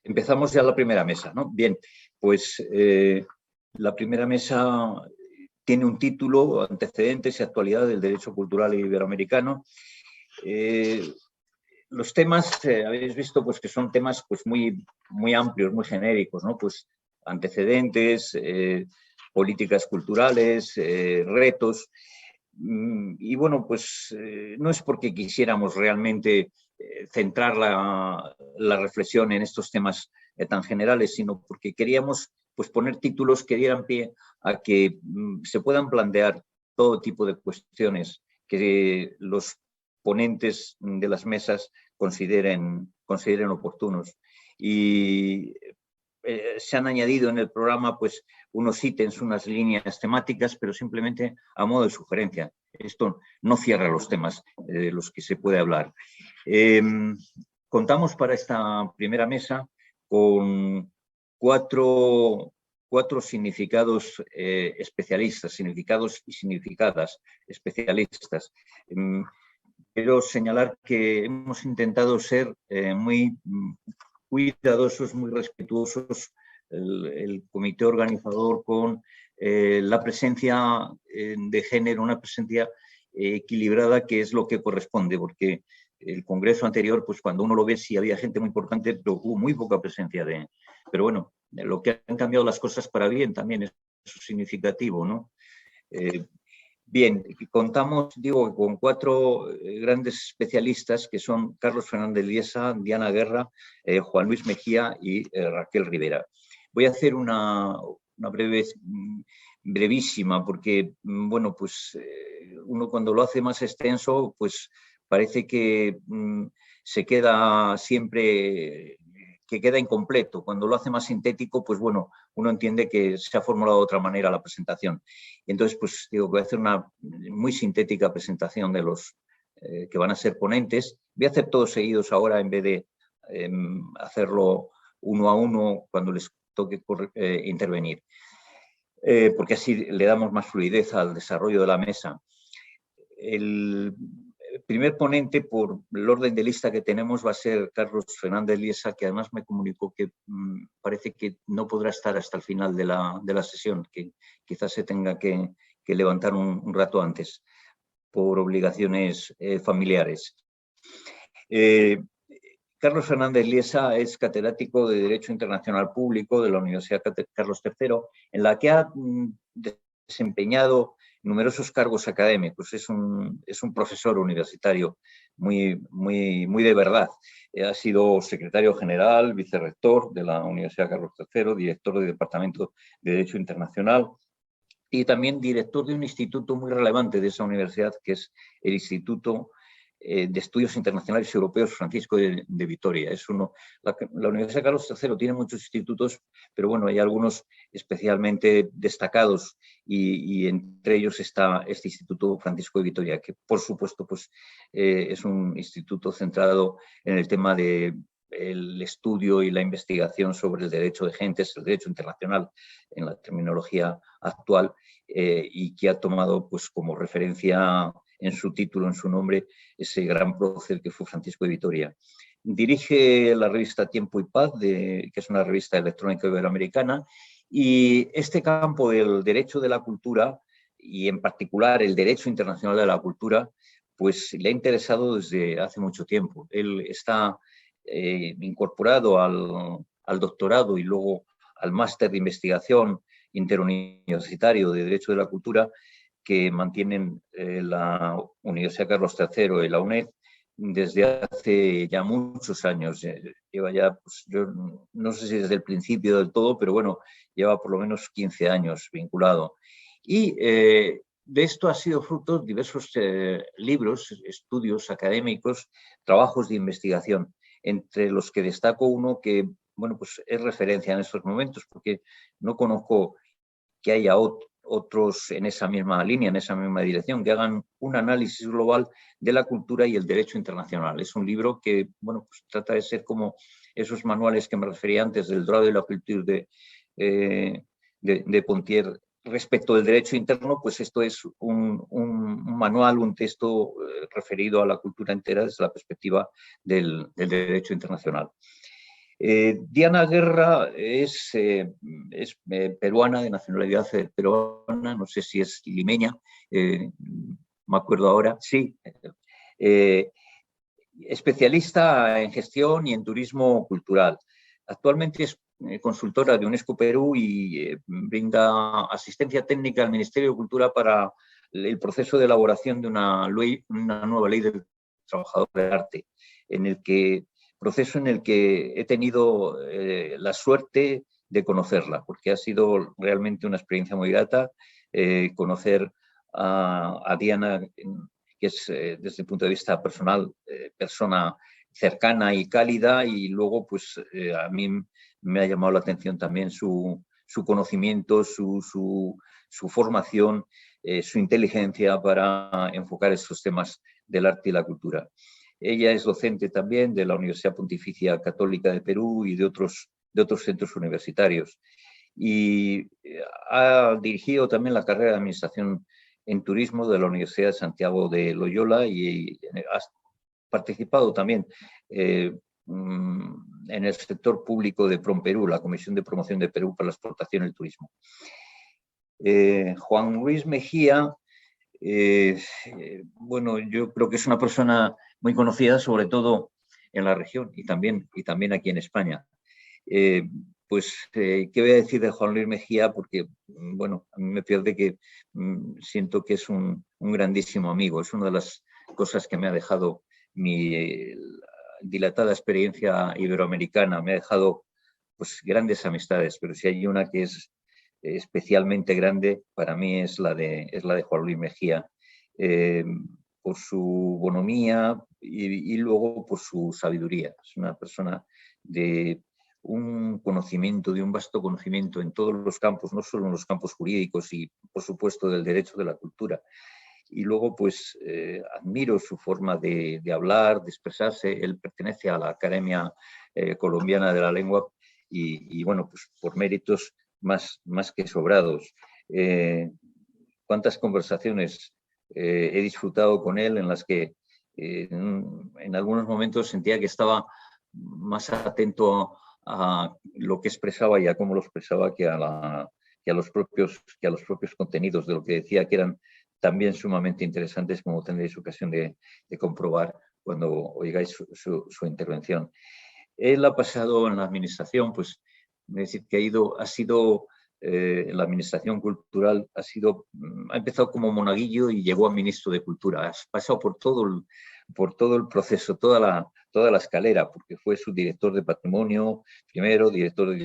Empezamos ya la primera mesa, ¿no? Bien, pues la primera mesa tiene un título: Antecedentes y actualidad del derecho cultural iberoamericano. Los temas, habéis visto pues, que son temas pues, muy amplios, muy genéricos, ¿no? Pues antecedentes, políticas culturales, retos. Y bueno, pues no es porque quisiéramos realmente centrar la reflexión en estos temas tan generales, sino porque queríamos pues, poner títulos que dieran pie a que se puedan plantear todo tipo de cuestiones que los ponentes de las mesas consideren oportunos. Y se han añadido en el programa pues, unos ítems, unas líneas temáticas, pero simplemente a modo de sugerencia. Esto no cierra los temas de los que se puede hablar. Contamos para esta primera mesa con cuatro significados especialistas, significados y significadas especialistas. Quiero señalar que hemos intentado ser muy cuidadosos, muy respetuosos, el comité organizador, con la presencia de género, una presencia equilibrada, que es lo que corresponde, porque el congreso anterior, pues cuando uno lo ve, sí había gente muy importante, pero hubo muy poca presencia de... Pero bueno, lo que han cambiado las cosas para bien también es significativo, ¿no? Bien, contamos, digo, con cuatro grandes especialistas, que son Carlos Fernández Liesa, Diana Guerra, Juan Luis Mejía y Raquel Rivera. Voy a hacer una brevísima, porque, bueno, pues uno cuando lo hace más extenso, pues parece que se queda siempre... que queda incompleto. Cuando lo hace más sintético, pues bueno, uno entiende que se ha formulado de otra manera la presentación. Y entonces, pues digo que voy a hacer una muy sintética presentación de los que van a ser ponentes. Voy a hacer todos seguidos ahora, en vez de hacerlo uno a uno cuando les toque intervenir, porque así le damos más fluidez al desarrollo de la mesa. El primer ponente, por el orden de lista que tenemos, va a ser Carlos Fernández Liesa, que además me comunicó que parece que no podrá estar hasta el final de la sesión, que quizás se tenga que levantar un rato antes por obligaciones familiares. Carlos Fernández Liesa es catedrático de Derecho Internacional Público de la Universidad Carlos III, en la que ha desempeñado numerosos cargos académicos. Es un profesor universitario muy de verdad. Ha sido secretario general, vicerrector de la Universidad Carlos III, director del Departamento de Derecho Internacional y también director de un instituto muy relevante de esa universidad, que es el Instituto de Estudios Internacionales Europeos Francisco de Vitoria. La Universidad Carlos III tiene muchos institutos, pero bueno, hay algunos especialmente destacados, y entre ellos está este Instituto Francisco de Vitoria, que por supuesto pues, es un instituto centrado en el tema de el estudio y la investigación sobre el derecho de gentes, el derecho internacional en la terminología actual, y que ha tomado pues, como referencia en su título, en su nombre, ese gran prócer que fue Francisco de Vitoria. Dirige la revista Tiempo y Paz, que es una revista electrónica iberoamericana, y este campo del derecho de la cultura, y en particular el derecho internacional de la cultura, pues le ha interesado desde hace mucho tiempo. Él está incorporado al doctorado y luego al máster de investigación interuniversitario de Derecho de la Cultura, que mantienen la Universidad Carlos III y la UNED desde hace ya muchos años. Lleva ya, pues, yo no sé si desde el principio del todo, pero bueno, lleva por lo menos 15 años vinculado. Y de esto ha sido fruto diversos libros, estudios académicos, trabajos de investigación, entre los que destaco uno que, bueno, pues es referencia en estos momentos, porque no conozco que haya otros en esa misma línea, en esa misma dirección, que hagan un análisis global de la cultura y el derecho internacional. Es un libro que, bueno, pues trata de ser como esos manuales que me refería antes del droit de la culture de Pontier respecto del derecho interno. Pues esto es un manual, un texto referido a la cultura entera desde la perspectiva del derecho internacional. Diana Guerra es peruana, de nacionalidad peruana, no sé si es limeña, me acuerdo ahora, sí. Especialista en gestión y en turismo cultural. Actualmente es consultora de UNESCO Perú y brinda asistencia técnica al Ministerio de Cultura para el proceso de elaboración de una nueva ley del trabajador de arte, proceso en el que he tenido la suerte de conocerla, porque ha sido realmente una experiencia muy grata conocer a Diana, que es desde el punto de vista personal, persona cercana y cálida, y luego pues a mí me ha llamado la atención también su conocimiento, su formación, su inteligencia para enfocar estos temas del arte y la cultura. Ella es docente también de la Universidad Pontificia Católica de Perú y de otros centros universitarios. Y ha dirigido también la carrera de Administración en Turismo de la Universidad de Santiago de Loyola y ha participado también en el sector público de PROMPERÚ, la Comisión de Promoción de Perú para la Exportación y el Turismo. Juan Luis Mejía, bueno, yo creo que es una persona muy conocida, sobre todo en la región y también aquí en España. Pues, ¿qué voy a decir de Juan Luis Mejía? Porque, bueno, a mí me pierde que siento que es un grandísimo amigo. Es una de las cosas que me ha dejado mi dilatada experiencia iberoamericana. Me ha dejado pues grandes amistades, pero si hay una que es especialmente grande, para mí es la de Juan Luis Mejía, por su bonomía y luego por su sabiduría. Es una persona de un conocimiento, de un vasto conocimiento en todos los campos, no solo en los campos jurídicos y, por supuesto, del derecho de la cultura. Y luego, pues, admiro su forma de hablar, de expresarse. Él pertenece a la Academia Colombiana de la Lengua y bueno, pues por méritos más que sobrados. ¿Cuántas conversaciones he disfrutado con él en las que en algunos momentos sentía que estaba más atento a lo que expresaba y a cómo lo expresaba que a los propios contenidos de lo que decía, que eran también sumamente interesantes, como tendréis ocasión de comprobar cuando oigáis su intervención. Él ha pasado en la administración, pues, es decir, que ha sido en la administración cultural, ha empezado como monaguillo y llegó a ministro de Cultura. Ha pasado por todo el proceso, toda la escalera, porque fue subdirector de Patrimonio, primero director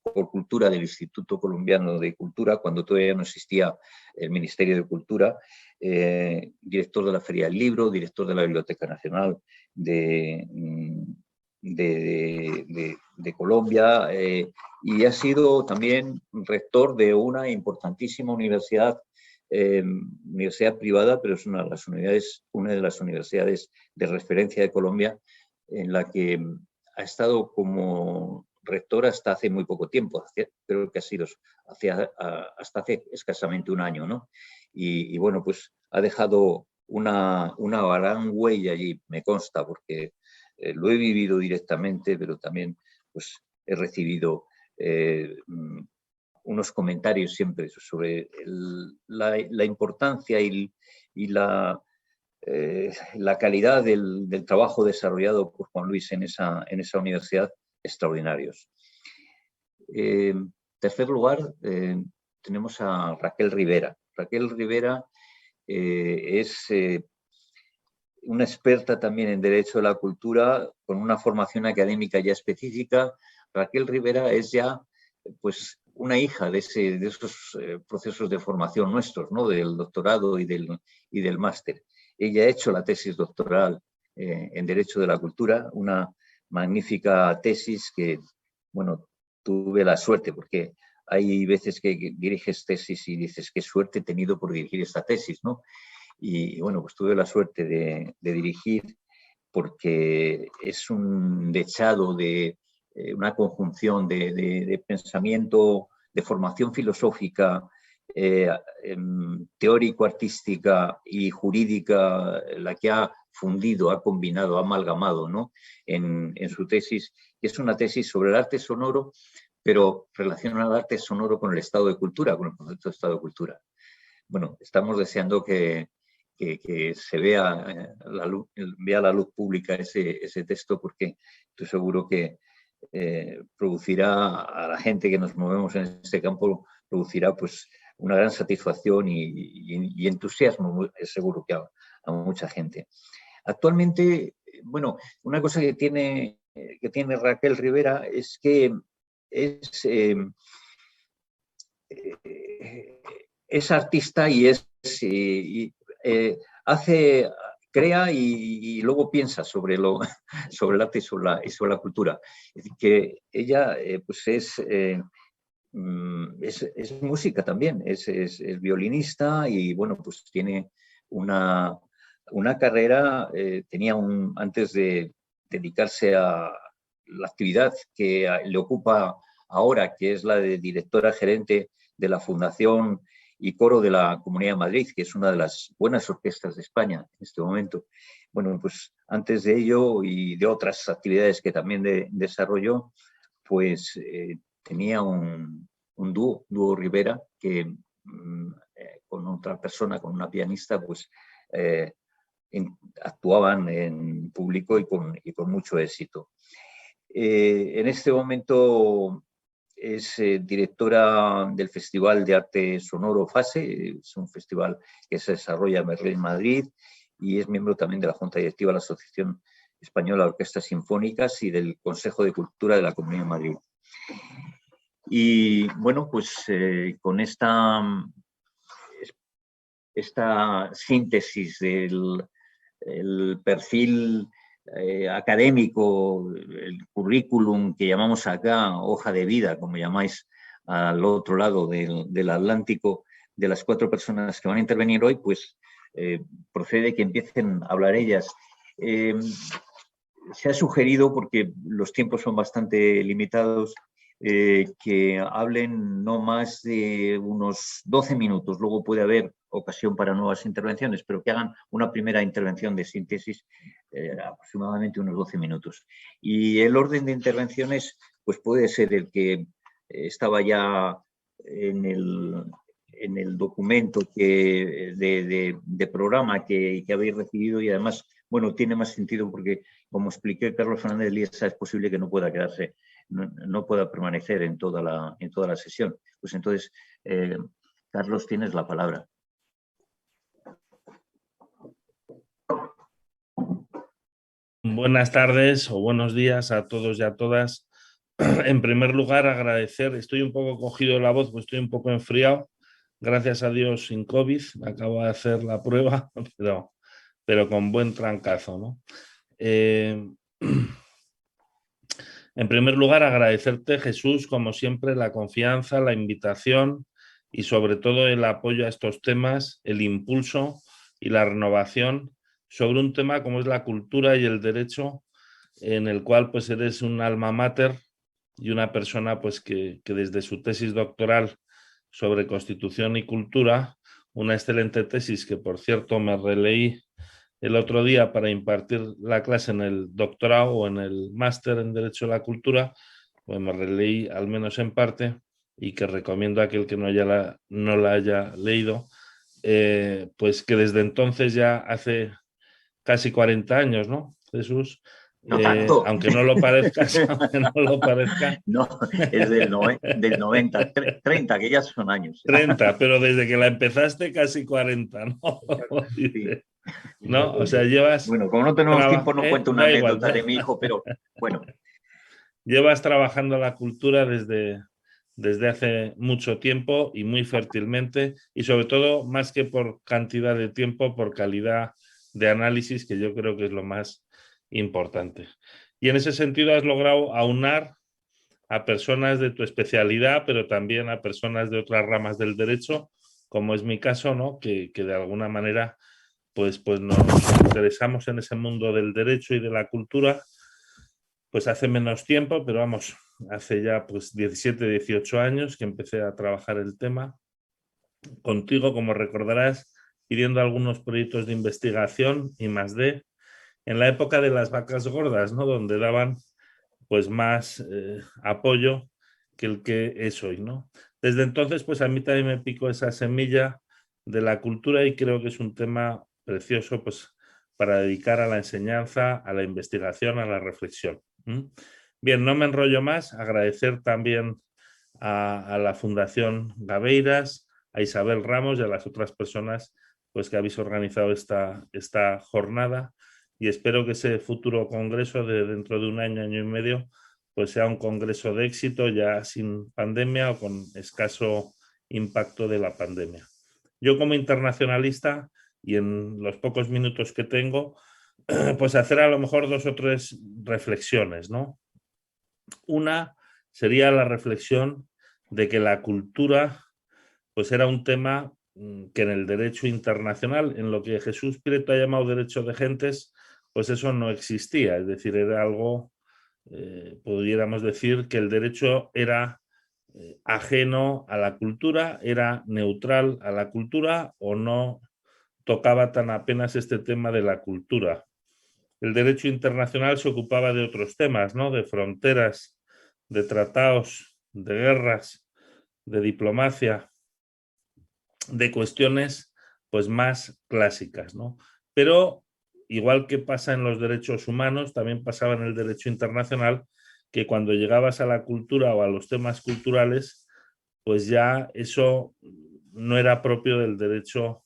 por Cultura del Instituto Colombiano de Cultura, cuando todavía no existía el Ministerio de Cultura, director de la Feria del Libro, director de la Biblioteca Nacional de Colombia, y ha sido también rector de una importantísima universidad privada, pero es una de las universidades de referencia de Colombia, en la que ha estado como rector hasta hace muy poco tiempo. Creo que ha sido hasta hace escasamente un año, ¿no? Y bueno, pues ha dejado una gran huella allí, me consta, porque lo he vivido directamente, pero también pues, he recibido unos comentarios siempre sobre la importancia y la calidad del trabajo desarrollado por Juan Luis en esa universidad, extraordinarios. En tercer lugar, tenemos a Raquel Rivera. Raquel Rivera es una experta también en Derecho de la Cultura, con una formación académica ya específica. Raquel Rivera es ya pues, una hija de esos procesos de formación nuestros, ¿no? Del doctorado y del máster. Ella ha hecho la tesis doctoral en Derecho de la Cultura, una magnífica tesis que, bueno, tuve la suerte, porque hay veces que diriges tesis y dices qué suerte he tenido por dirigir esta tesis, ¿no? Y bueno, pues tuve la suerte de dirigir, porque es un dechado de una conjunción de pensamiento, de formación filosófica, teórico-artística y jurídica, la que ha fundido, ha combinado, ha amalgamado, ¿no?, en su tesis, que es una tesis sobre el arte sonoro, pero relaciona el arte sonoro con el estado de cultura, con el concepto de estado de cultura. Bueno, estamos deseando que se vea vea la luz pública ese texto, porque estoy seguro que producirá a la gente que nos movemos en este campo, producirá pues una gran satisfacción y entusiasmo, seguro que a mucha gente. Actualmente, bueno, una cosa que tiene Raquel Rivera es que es artista y crea y luego piensa sobre el arte y sobre la cultura. Es decir, que ella pues es música también, es violinista y bueno, pues tiene una carrera, antes de dedicarse a la actividad que le ocupa ahora, que es la de directora gerente de la Fundación y Coro de la Comunidad de Madrid, que es una de las buenas orquestas de España en este momento. Bueno, pues antes de ello y de otras actividades que también desarrolló, pues tenía un dúo Rivera, que con otra persona, con una pianista, pues actuaban en público y con mucho éxito. En este momento es directora del Festival de Arte Sonoro FASE, es un festival que se desarrolla en Madrid, y es miembro también de la Junta Directiva de la Asociación Española de Orquestas Sinfónicas y del Consejo de Cultura de la Comunidad de Madrid. Y bueno, pues con esta síntesis del perfil académico, el currículum que llamamos acá, hoja de vida, como llamáis al otro lado del Atlántico, de las 4 personas que van a intervenir hoy, pues procede que empiecen a hablar ellas. Se ha sugerido, porque los tiempos son bastante limitados, que hablen no más de unos 12 minutos. Luego puede haber ocasión para nuevas intervenciones, pero que hagan una primera intervención de síntesis, aproximadamente unos 12 minutos. Y el orden de intervenciones pues puede ser el que estaba ya en el documento de programa que habéis recibido, y además, bueno, tiene más sentido porque, como expliqué Carlos Fernández Liesa, es posible que no pueda quedarse, no pueda permanecer en toda la sesión. Pues entonces, Carlos, tienes la palabra. Buenas tardes o buenos días a todos y a todas. En primer lugar, agradecer, estoy un poco cogido de la voz, pues estoy un poco enfriado. Gracias a Dios sin COVID, acabo de hacer la prueba, pero con buen trancazo, ¿no? En primer lugar, agradecerte, Jesús, como siempre, la confianza, la invitación y sobre todo el apoyo a estos temas, el impulso y la renovación sobre un tema como es la cultura y el derecho, en el cual pues eres un alma mater y una persona pues que desde su tesis doctoral sobre Constitución y Cultura, una excelente tesis que por cierto me releí el otro día para impartir la clase en el doctorado o en el máster en Derecho a la Cultura, pues me releí al menos en parte, y que recomiendo a aquel que no la haya leído, pues que desde entonces ya hace casi 40 años, ¿no, Jesús? No tanto. Aunque no lo parezcas, aunque no lo parezca. No, es del 90, 30, que ya son años. 30, pero desde que la empezaste casi 40, ¿no? Sí. ¿No? O sea, llevas... Bueno, como no tenemos tiempo, no cuento una da igual, anécdota de mi hijo, pero bueno. Llevas trabajando la cultura desde hace mucho tiempo y muy fértilmente, y sobre todo, más que por cantidad de tiempo, por calidad de análisis, que yo creo que es lo más importante. Y en ese sentido has logrado aunar a personas de tu especialidad, pero también a personas de otras ramas del derecho, como es mi caso, ¿no? Que de alguna manera pues nos interesamos en ese mundo del derecho y de la cultura, pues hace menos tiempo, pero vamos, hace ya pues 17, 18 años que empecé a trabajar el tema. Contigo, como recordarás, pidiendo algunos proyectos de investigación I+D, en la época de las vacas gordas, ¿no? Donde daban pues más apoyo que el que es hoy, ¿no? Desde entonces, pues a mí también me picó esa semilla de la cultura y creo que es un tema precioso, pues, para dedicar a la enseñanza, a la investigación, a la reflexión. Bien, no me enrollo más. Agradecer también a la Fundación Gabeiras, a Isabel Ramos y a las otras personas pues, que habéis organizado esta jornada, y espero que ese futuro congreso de dentro de un año, año y medio, pues sea un congreso de éxito ya sin pandemia o con escaso impacto de la pandemia. Yo como internacionalista, y en los pocos minutos que tengo, pues hacer a lo mejor 2 o 3 reflexiones, ¿no? Una sería la reflexión de que la cultura pues era un tema que en el derecho internacional, en lo que Jesús Prieto ha llamado derecho de gentes, pues eso no existía. Es decir, era algo, pudiéramos decir, que el derecho era ajeno a la cultura, era neutral a la cultura o no tocaba tan apenas este tema de la cultura. El derecho internacional se ocupaba de otros temas, ¿no? De fronteras, de tratados, de guerras, de diplomacia, de cuestiones pues más clásicas, ¿no? Pero igual que pasa en los derechos humanos, también pasaba en el derecho internacional, que cuando llegabas a la cultura o a los temas culturales, pues ya eso no era propio del derecho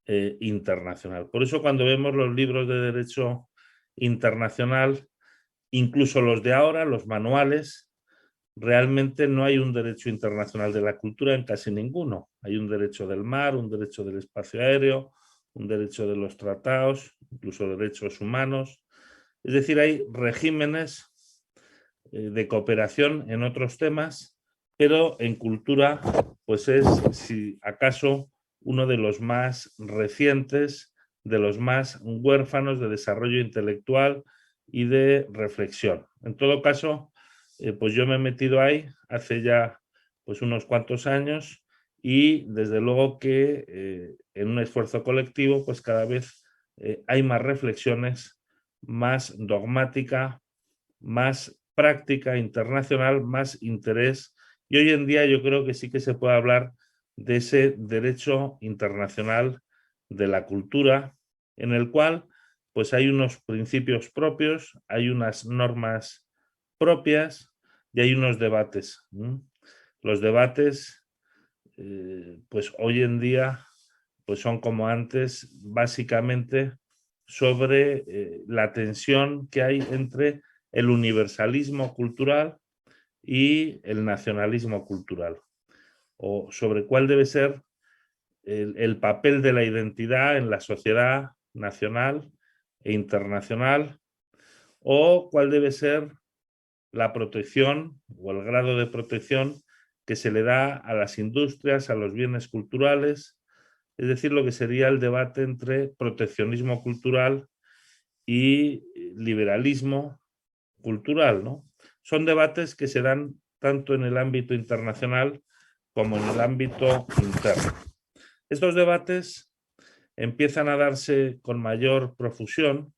internacional. Por eso cuando vemos los libros de derecho internacional, incluso los de ahora, los manuales, realmente no hay un derecho internacional de la cultura en casi ninguno. Hay un derecho del mar, un derecho del espacio aéreo, un derecho de los tratados, incluso derechos humanos. Es decir, hay regímenes de cooperación en otros temas, pero en cultura, pues es, si acaso, uno de los más recientes, de los más huérfanos de desarrollo intelectual y de reflexión. En todo caso, pues yo me he metido ahí hace ya pues unos cuantos años, y desde luego que en un esfuerzo colectivo pues cada vez hay más reflexiones, más dogmática, más práctica internacional, más interés, y hoy en día yo creo que sí que se puede hablar de ese derecho internacional de la cultura, en el cual pues hay unos principios propios, hay unas normas propias y hay unos debates. Los debates, pues hoy en día, pues son como antes, básicamente sobre la tensión que hay entre el universalismo cultural y el nacionalismo cultural, o sobre cuál debe ser el papel de la identidad en la sociedad nacional e internacional, o cuál debe ser la protección o el grado de protección que se le da a las industrias, a los bienes culturales, es decir, lo que sería el debate entre proteccionismo cultural y liberalismo cultural, ¿no? Son debates que se dan tanto en el ámbito internacional como en el ámbito interno. Estos debates empiezan a darse con mayor profusión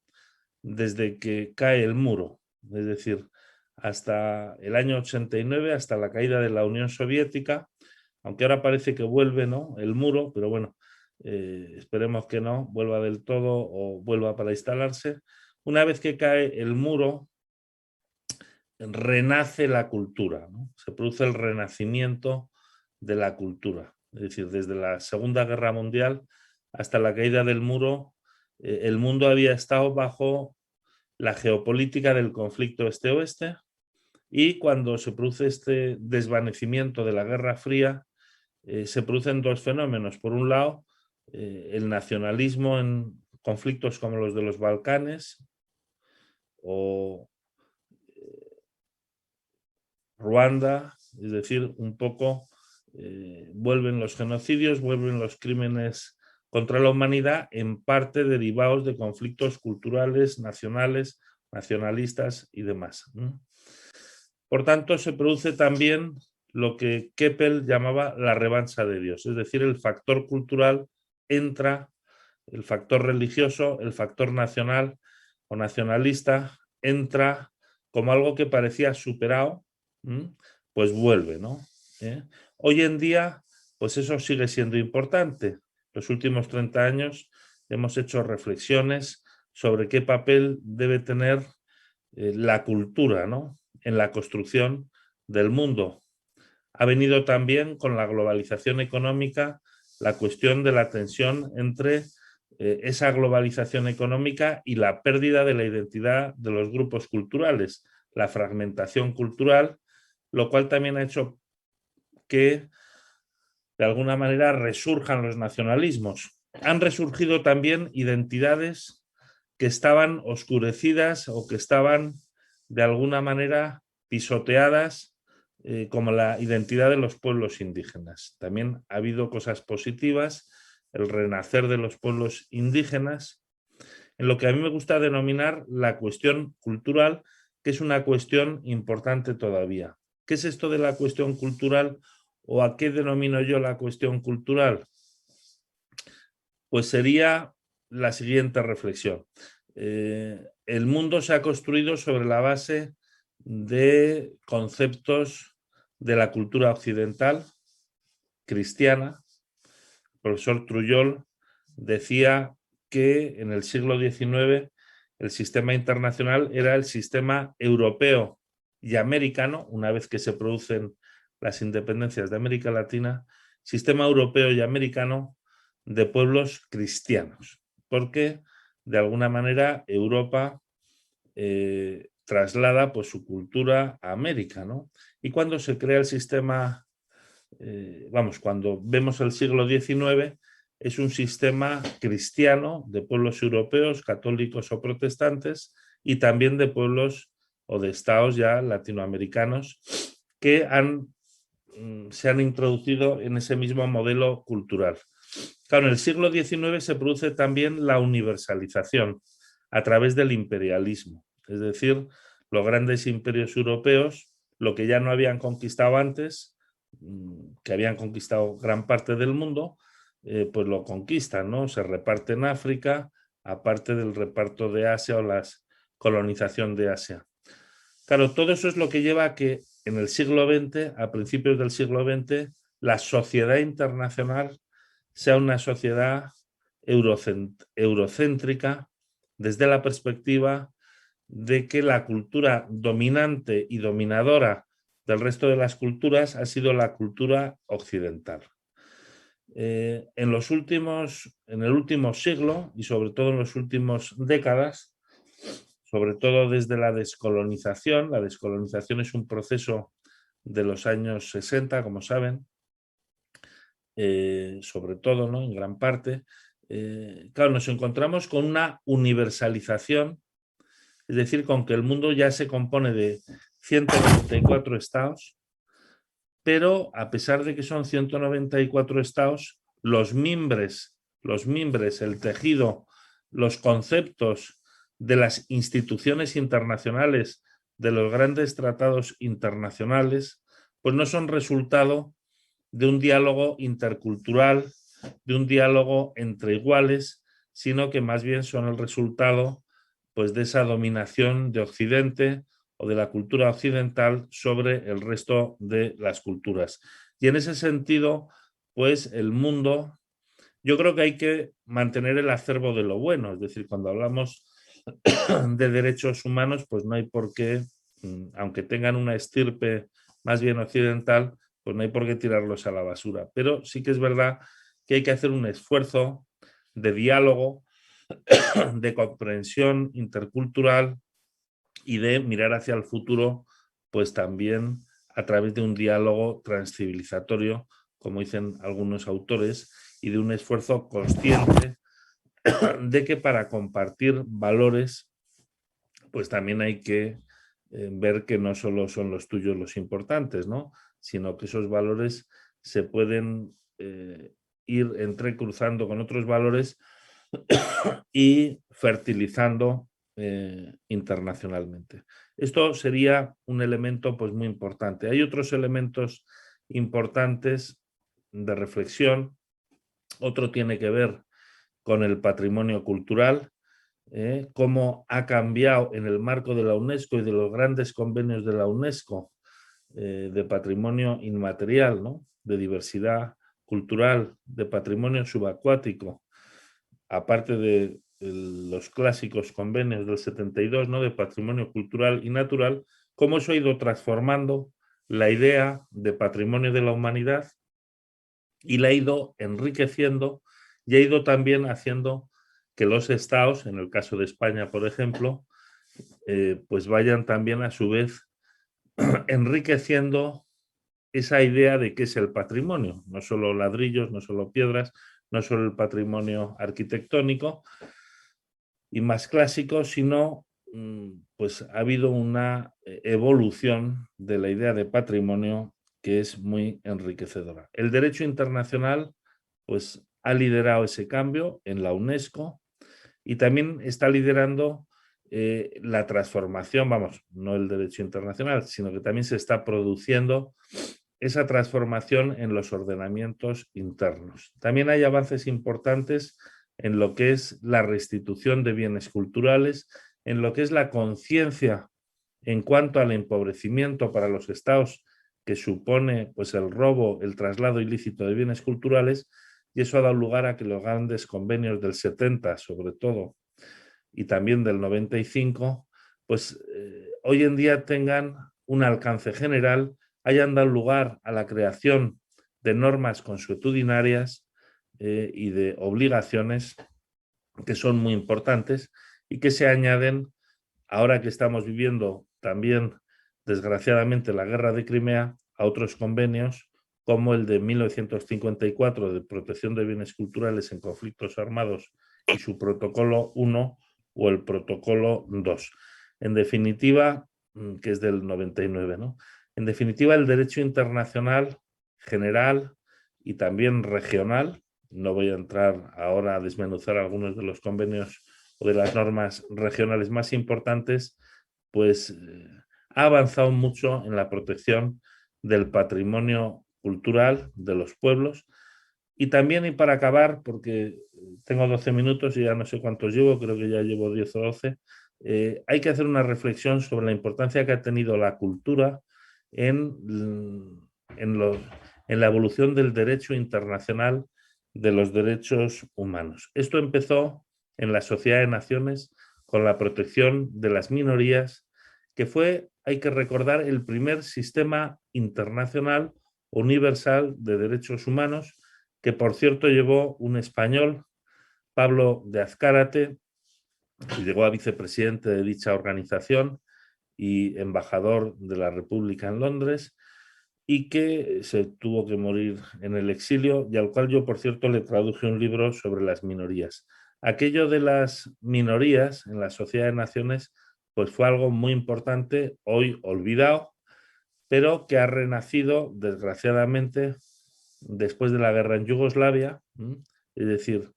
desde que cae el muro, es decir, hasta el año 89, hasta la caída de la Unión Soviética, aunque ahora parece que vuelve, ¿no?, el muro, pero bueno, esperemos que no vuelva del todo o vuelva para instalarse. Una vez que cae el muro, renace la cultura, ¿no? Se produce el renacimiento de la cultura. Es decir, desde la Segunda Guerra Mundial hasta la caída del muro, el mundo había estado bajo la geopolítica del conflicto este-oeste, y cuando se produce este desvanecimiento de la Guerra Fría, se producen dos fenómenos. Por un lado, el nacionalismo en conflictos como los de los Balcanes o Ruanda, es decir, un poco vuelven los genocidios, vuelven los crímenes contra la humanidad, en parte derivados de conflictos culturales, nacionales, nacionalistas y demás. Por tanto, se produce también lo que Keppel llamaba la revancha de Dios, es decir, el factor cultural entra, el factor religioso, el factor nacional, o nacionalista entra como algo que parecía superado, pues vuelve, ¿no? Hoy en día, pues eso sigue siendo importante. Los últimos 30 años hemos hecho reflexiones sobre qué papel debe tener la cultura, ¿no?, en la construcción del mundo. Ha venido también con la globalización económica la cuestión de la tensión entre esa globalización económica y la pérdida de la identidad de los grupos culturales, la fragmentación cultural, lo cual también ha hecho que de alguna manera resurjan los nacionalismos. Han resurgido también identidades que estaban oscurecidas o que estaban de alguna manera pisoteadas, como la identidad de los pueblos indígenas. También ha habido cosas positivas, el renacer de los pueblos indígenas, en lo que a mí me gusta denominar la cuestión cultural, que es una cuestión importante todavía. ¿Qué es esto de la cuestión cultural o a qué denomino yo la cuestión cultural? Pues sería la siguiente reflexión. El mundo se ha construido sobre la base de conceptos de la cultura occidental, cristiana. El profesor Trujol decía que en el siglo XIX el sistema internacional era el sistema europeo y americano, una vez que se producen las independencias de América Latina, sistema europeo y americano de pueblos cristianos, porque de alguna manera Europa traslada pues, su cultura a América, ¿no? Y cuando se crea el sistema, cuando vemos el siglo XIX, es un sistema cristiano de pueblos europeos, católicos o protestantes, y también de pueblos o de estados ya latinoamericanos que se han introducido en ese mismo modelo cultural. Claro, en el siglo XIX se produce también la universalización a través del imperialismo, es decir, los grandes imperios europeos, lo que ya no habían conquistado antes, que habían conquistado gran parte del mundo, pues lo conquistan, ¿no? Se reparte en África, aparte del reparto de Asia o la colonización de Asia. Claro, todo eso es lo que lleva a que en el siglo XX, a principios del siglo XX, la sociedad internacional sea una sociedad eurocéntrica desde la perspectiva de que la cultura dominante y dominadora del resto de las culturas ha sido la cultura occidental. En el último siglo y sobre todo en las últimas décadas, sobre todo desde la descolonización es un proceso de los años 60, como saben, sobre todo, ¿no?, en gran parte, claro, nos encontramos con una universalización, es decir, con que el mundo ya se compone de 194 estados, pero a pesar de que son 194 estados, los mimbres, el tejido, los conceptos de las instituciones internacionales, de los grandes tratados internacionales, pues no son resultado de un diálogo intercultural, de un diálogo entre iguales, sino que más bien son el resultado, pues, de esa dominación de Occidente o de la cultura occidental sobre el resto de las culturas. Y en ese sentido, pues el mundo, yo creo que hay que mantener el acervo de lo bueno, es decir, cuando hablamos de derechos humanos, pues no hay por qué, aunque tengan una estirpe más bien occidental, pues no hay por qué tirarlos a la basura. Pero sí que es verdad que hay que hacer un esfuerzo de diálogo, de comprensión intercultural y de mirar hacia el futuro, pues también a través de un diálogo transcivilizatorio, como dicen algunos autores, y de un esfuerzo consciente de que para compartir valores, pues también hay que ver que no solo son los tuyos los importantes, ¿no?, sino que esos valores se pueden ir entrecruzando con otros valores y fertilizando internacionalmente. Esto sería un elemento, pues, muy importante. Hay otros elementos importantes de reflexión. Otro tiene que ver con el patrimonio cultural. cómo ha cambiado en el marco de la UNESCO y de los grandes convenios de la UNESCO de patrimonio inmaterial, ¿no? De diversidad cultural, de patrimonio subacuático, aparte de los clásicos convenios del 72, ¿no? De patrimonio cultural y natural, cómo eso ha ido transformando la idea de patrimonio de la humanidad y la ha ido enriqueciendo y ha ido también haciendo que los estados, en el caso de España, por ejemplo, pues vayan también a su vez enriqueciendo esa idea de qué es el patrimonio, no solo ladrillos, no solo piedras, no solo el patrimonio arquitectónico y más clásico, sino pues ha habido una evolución de la idea de patrimonio que es muy enriquecedora. El derecho internacional pues ha liderado ese cambio en la UNESCO y también está liderando la transformación, vamos, no el derecho internacional, sino que también se está produciendo esa transformación en los ordenamientos internos. También hay avances importantes en lo que es la restitución de bienes culturales, en lo que es la conciencia en cuanto al empobrecimiento para los estados que supone pues, el robo, el traslado ilícito de bienes culturales, y eso ha dado lugar a que los grandes convenios del 70, sobre todo, y también del 95, pues hoy en día tengan un alcance general, hayan dado lugar a la creación de normas consuetudinarias y de obligaciones que son muy importantes y que se añaden ahora que estamos viviendo también, desgraciadamente, la guerra de Crimea, a otros convenios como el de 1954 de protección de bienes culturales en conflictos armados y su protocolo 1 o el protocolo 2. En definitiva, que es del 99, ¿no? En definitiva, el derecho internacional general y también regional, no voy a entrar ahora a desmenuzar algunos de los convenios o de las normas regionales más importantes, pues ha avanzado mucho en la protección del patrimonio cultural de los pueblos. Y también, y para acabar, porque tengo 12 minutos y ya no sé cuántos llevo, creo que ya llevo 10 o 12, hay que hacer una reflexión sobre la importancia que ha tenido la cultura en, en, los, en la evolución del derecho internacional de los derechos humanos. Esto empezó en la Sociedad de Naciones con la protección de las minorías, que fue, hay que recordar, el primer sistema internacional universal de derechos humanos, que por cierto llevó un español, Pablo de Azcárate, que llegó a vicepresidente de dicha organización y embajador de la República en Londres, y que se tuvo que morir en el exilio, y al cual yo, por cierto, le traduje un libro sobre las minorías. Aquello de las minorías en la Sociedad de Naciones pues fue algo muy importante, hoy olvidado, pero que ha renacido, desgraciadamente, después de la guerra en Yugoslavia, es decir,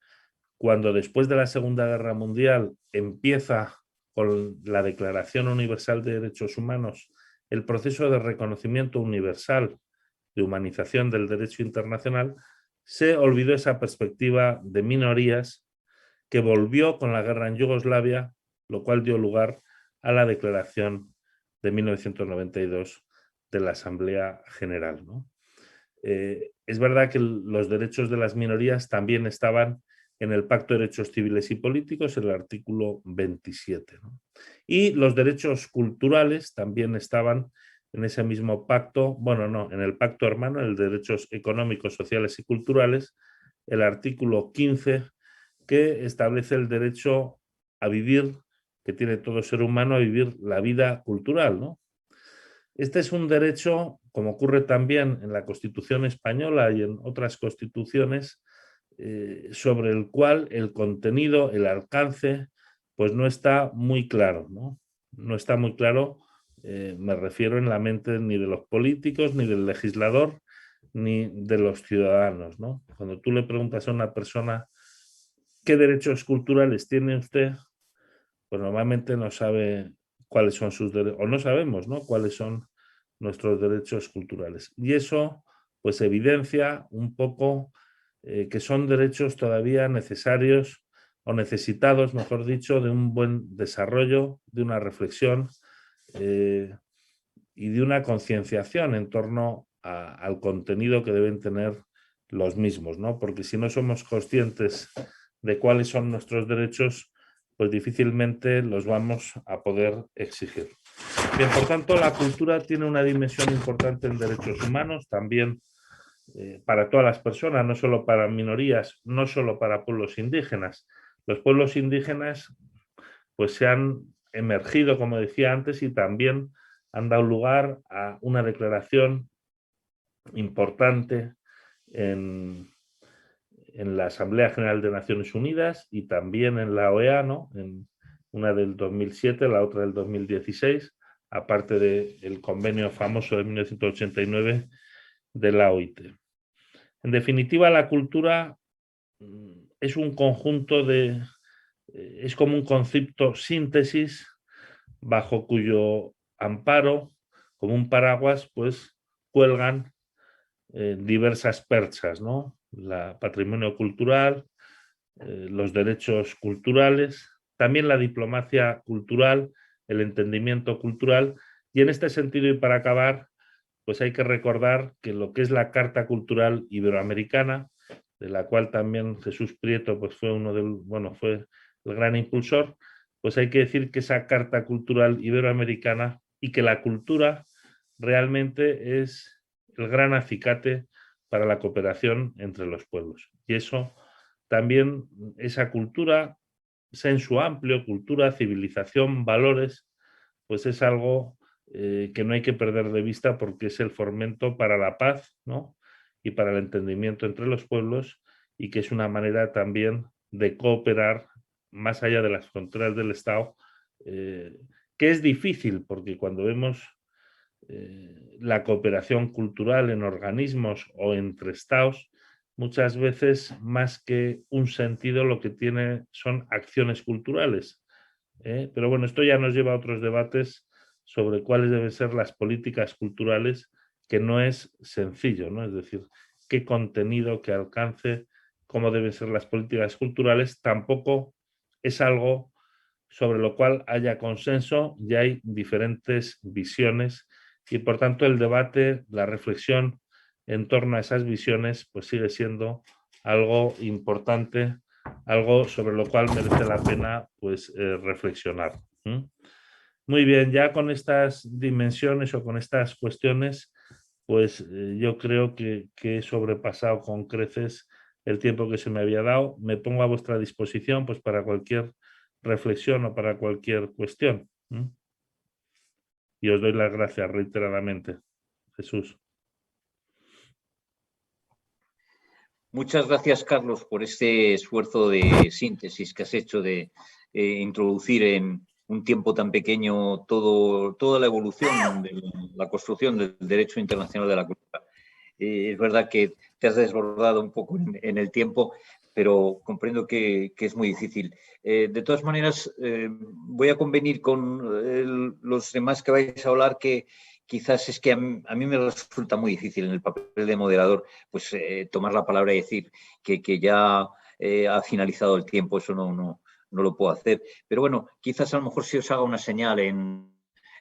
cuando después de la Segunda Guerra Mundial empieza con la Declaración Universal de Derechos Humanos el proceso de reconocimiento universal de humanización del derecho internacional, se olvidó esa perspectiva de minorías que volvió con la guerra en Yugoslavia, lo cual dio lugar a la Declaración de 1992 de la Asamblea General, ¿no? Es verdad que los derechos de las minorías también estaban en el Pacto de Derechos Civiles y Políticos, en el artículo 27, ¿no? Y los derechos culturales también estaban en ese mismo pacto, bueno, no, en el pacto hermano, el de derechos económicos, sociales y culturales, el artículo 15, que establece el derecho a vivir, que tiene todo ser humano, a vivir la vida cultural, ¿no? Este es un derecho, como ocurre también en la Constitución española y en otras constituciones, sobre el cual el contenido, el alcance, pues no está muy claro, ¿no? No está muy claro, me refiero en la mente ni de los políticos, ni del legislador, ni de los ciudadanos, ¿no? Cuando tú le preguntas a una persona qué derechos culturales tiene usted, pues normalmente no sabe cuáles son sus derechos, o no sabemos, ¿no?, cuáles son nuestros derechos culturales. Y eso, pues, evidencia un poco que son derechos todavía necesarios o necesitados, mejor dicho, de un buen desarrollo, de una reflexión y de una concienciación en torno al contenido que deben tener los mismos, ¿no? Porque si no somos conscientes de cuáles son nuestros derechos, pues difícilmente los vamos a poder exigir. Bien, por tanto, la cultura tiene una dimensión importante en derechos humanos, también para todas las personas, no solo para minorías, no solo para pueblos indígenas. Los pueblos indígenas pues se han emergido, como decía antes, y también han dado lugar a una declaración importante en la Asamblea General de Naciones Unidas y también en la OEA, ¿no? En una del 2007, la otra del 2016, aparte del convenio famoso de 1989 de la OIT. En definitiva, la cultura es un conjunto es como un concepto síntesis bajo cuyo amparo, como un paraguas, pues cuelgan diversas perchas, ¿no? El patrimonio cultural, los derechos culturales, también la diplomacia cultural, el entendimiento cultural, y en este sentido, y para acabar, pues hay que recordar que lo que es la Carta Cultural Iberoamericana, de la cual también Jesús Prieto pues fue fue el gran impulsor, pues hay que decir que esa Carta Cultural Iberoamericana y que la cultura realmente es el gran acicate para la cooperación entre los pueblos. Y eso también, esa cultura, sea en su amplio, cultura, civilización, valores, pues es algo que no hay que perder de vista porque es el fomento para la paz, ¿no? Y para el entendimiento entre los pueblos, y que es una manera también de cooperar más allá de las fronteras del Estado, que es difícil porque cuando vemos la cooperación cultural en organismos o entre estados, muchas veces más que un sentido lo que tiene son acciones culturales. Pero bueno, esto ya nos lleva a otros debates sobre cuáles deben ser las políticas culturales, que no es sencillo, ¿no? Es decir, qué contenido, qué alcance, cómo deben ser las políticas culturales, tampoco es algo sobre lo cual haya consenso, y hay diferentes visiones y por tanto el debate, la reflexión en torno a esas visiones pues sigue siendo algo importante, algo sobre lo cual merece la pena pues reflexionar. Muy bien, ya con estas dimensiones o con estas cuestiones, pues yo creo que he sobrepasado con creces el tiempo que se me había dado. Me pongo a vuestra disposición pues para cualquier reflexión o para cualquier cuestión. Y os doy las gracias reiteradamente. Jesús. Muchas gracias, Carlos, por este esfuerzo de síntesis que has hecho de introducir en un tiempo tan pequeño toda la evolución de la construcción del derecho internacional de la cultura. Es verdad que te has desbordado un poco en el tiempo, pero comprendo que es muy difícil. De todas maneras, voy a convenir con los demás que vais a hablar que quizás es que a mí me resulta muy difícil en el papel de moderador pues tomar la palabra y decir que ya ha finalizado el tiempo. Eso no lo puedo hacer. Pero bueno, quizás a lo mejor si os haga una señal en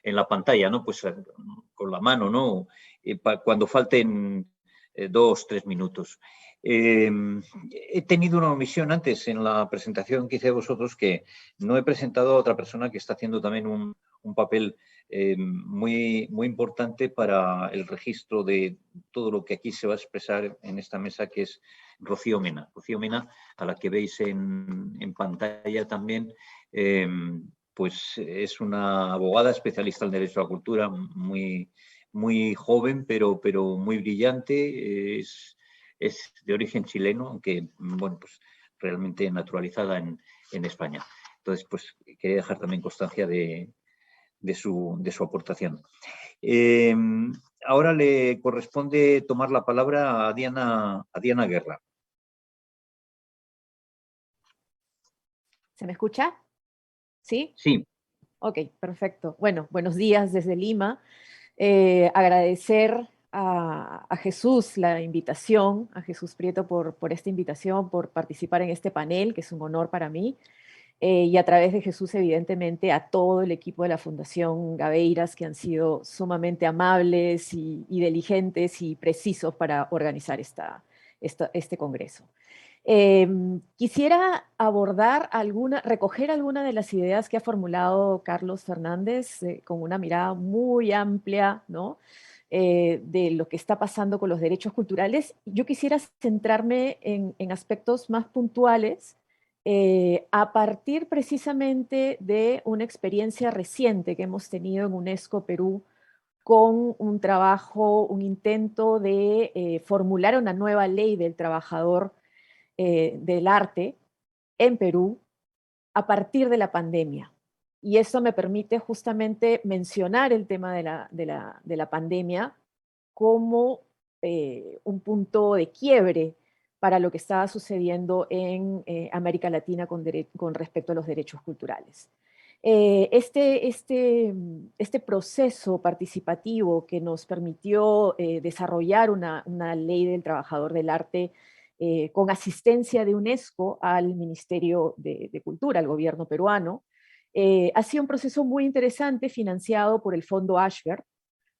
la pantalla, ¿no? Pues con la mano, ¿no? Cuando falten 2, 3 minutos. He tenido una omisión antes en la presentación que hice de vosotros, que no he presentado a otra persona que está haciendo también un papel muy importante para el registro de todo lo que aquí se va a expresar en esta mesa, que es Rocío Mena. Rocío Mena, a la que veis en pantalla también, pues es una abogada especialista en Derecho a la Cultura, muy joven, pero muy brillante. Es de origen chileno, aunque bueno, pues realmente naturalizada en España. Entonces, pues quería dejar también constancia de su aportación. Ahora le corresponde tomar la palabra a Diana Guerra. ¿Se me escucha? ¿Sí? Sí. Ok, perfecto. Bueno, buenos días desde Lima. Agradecer a Jesús la invitación, a Jesús Prieto por esta invitación, por participar en este panel, que es un honor para mí. Y a través de Jesús, evidentemente, a todo el equipo de la Fundación Gaveiras, que han sido sumamente amables y diligentes y precisos para organizar este congreso. Quisiera recoger alguna de las ideas que ha formulado Carlos Fernández con una mirada muy amplia, ¿no? De lo que está pasando con los derechos culturales. Yo quisiera centrarme en aspectos más puntuales, a partir precisamente de una experiencia reciente que hemos tenido en UNESCO Perú con un trabajo, un intento de formular una nueva ley del trabajador del arte en Perú a partir de la pandemia. Y eso me permite justamente mencionar el tema de la pandemia como un punto de quiebre para lo que estaba sucediendo en América Latina con respecto a los derechos culturales. Este proceso participativo que nos permitió desarrollar una ley del trabajador del arte con asistencia de UNESCO al Ministerio de Cultura, al gobierno peruano, ha sido un proceso muy interesante financiado por el Fondo Ashberg.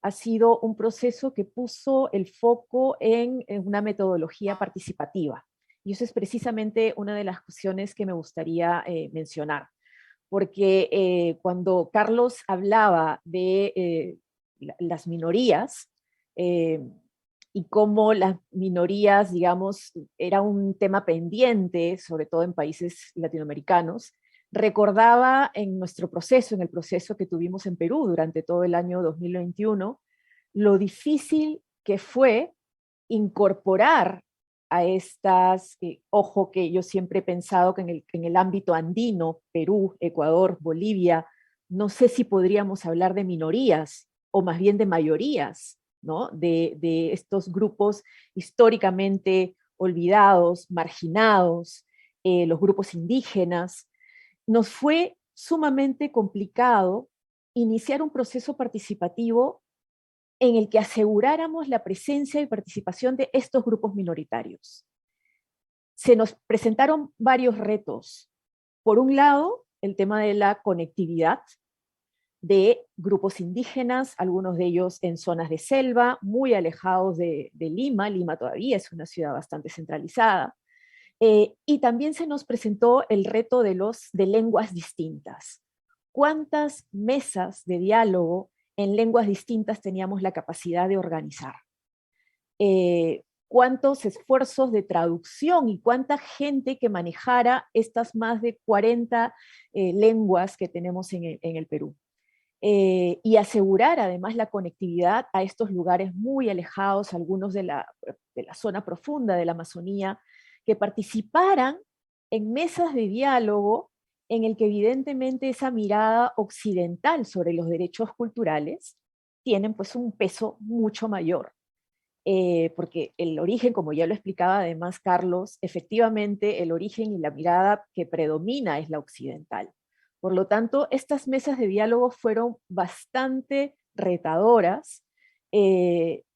Ha sido un proceso que puso el foco en una metodología participativa. Y eso es precisamente una de las cuestiones que me gustaría mencionar. Porque cuando Carlos hablaba de las minorías, y cómo las minorías, digamos, era un tema pendiente, sobre todo en países latinoamericanos, recordaba en nuestro proceso, en el proceso que tuvimos en Perú durante todo el año 2021, lo difícil que fue incorporar a estas, ojo que yo siempre he pensado que en el ámbito andino, Perú, Ecuador, Bolivia, no sé si podríamos hablar de minorías o más bien de mayorías, ¿no? De estos grupos históricamente olvidados, marginados, los grupos indígenas. Nos fue sumamente complicado iniciar un proceso participativo en el que aseguráramos la presencia y participación de estos grupos minoritarios. Se nos presentaron varios retos. Por un lado, el tema de la conectividad de grupos indígenas, algunos de ellos en zonas de selva, muy alejados de Lima. Lima todavía es una ciudad bastante centralizada. Y también se nos presentó el reto de lenguas distintas. ¿Cuántas mesas de diálogo en lenguas distintas teníamos la capacidad de organizar? ¿Cuántos esfuerzos de traducción y cuánta gente que manejara estas más de 40 lenguas que tenemos en el Perú? Y asegurar además la conectividad a estos lugares muy alejados, algunos de la zona profunda de la Amazonía, que participaran en mesas de diálogo en el que evidentemente esa mirada occidental sobre los derechos culturales tienen pues un peso mucho mayor. Porque el origen, como ya lo explicaba además Carlos, efectivamente el origen y la mirada que predomina es la occidental. Por lo tanto, estas mesas de diálogo fueron bastante retadoras.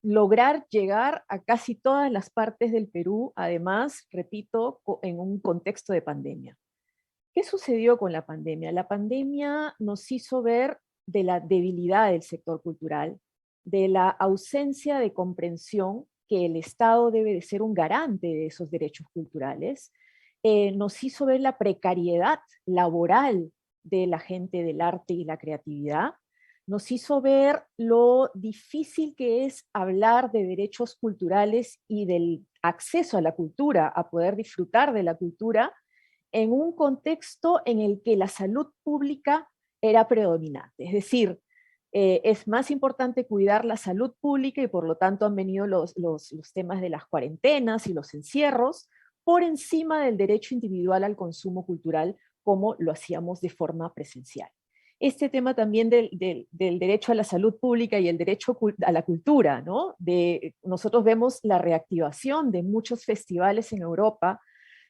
Lograr llegar a casi todas las partes del Perú, además, repito, en un contexto de pandemia. ¿Qué sucedió con la pandemia? La pandemia nos hizo ver de la debilidad del sector cultural, de la ausencia de comprensión que el Estado debe de ser un garante de esos derechos culturales, nos hizo ver la precariedad laboral de la gente del arte y la creatividad, nos hizo ver lo difícil que es hablar de derechos culturales y del acceso a la cultura, a poder disfrutar de la cultura, en un contexto en el que la salud pública era predominante. Es decir, es más importante cuidar la salud pública y por lo tanto han venido los temas de las cuarentenas y los encierros por encima del derecho individual al consumo cultural como lo hacíamos de forma presencial. Este tema también del derecho a la salud pública y el derecho a la cultura, ¿no? Nosotros vemos la reactivación de muchos festivales en Europa,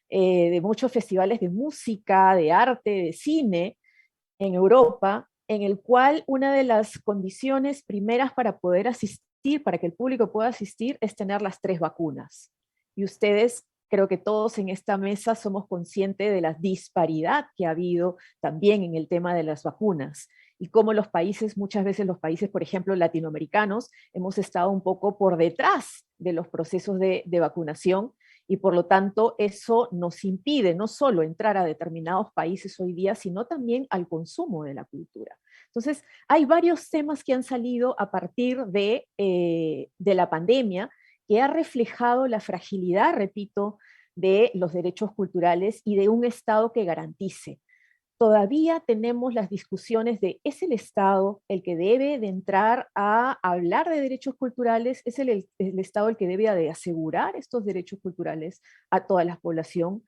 de muchos festivales de música, de arte, de cine en Europa, en el cual una de las condiciones primeras para poder asistir asistir, para que el público pueda asistir, es tener las 3 vacunas. Y ustedes, creo que todos en esta mesa somos conscientes de la disparidad que ha habido también en el tema de las vacunas, y cómo los países, muchas veces los países, por ejemplo, latinoamericanos, hemos estado un poco por detrás de los procesos de vacunación, y por lo tanto eso nos impide no solo entrar a determinados países hoy día, sino también al consumo de la cultura. Entonces, hay varios temas que han salido a partir de la pandemia, que ha reflejado la fragilidad, repito, de los derechos culturales y de un Estado que garantice. Todavía tenemos las discusiones de, ¿es el Estado el que debe de entrar a hablar de derechos culturales? ¿Es el Estado el que debe de asegurar estos derechos culturales a toda la población?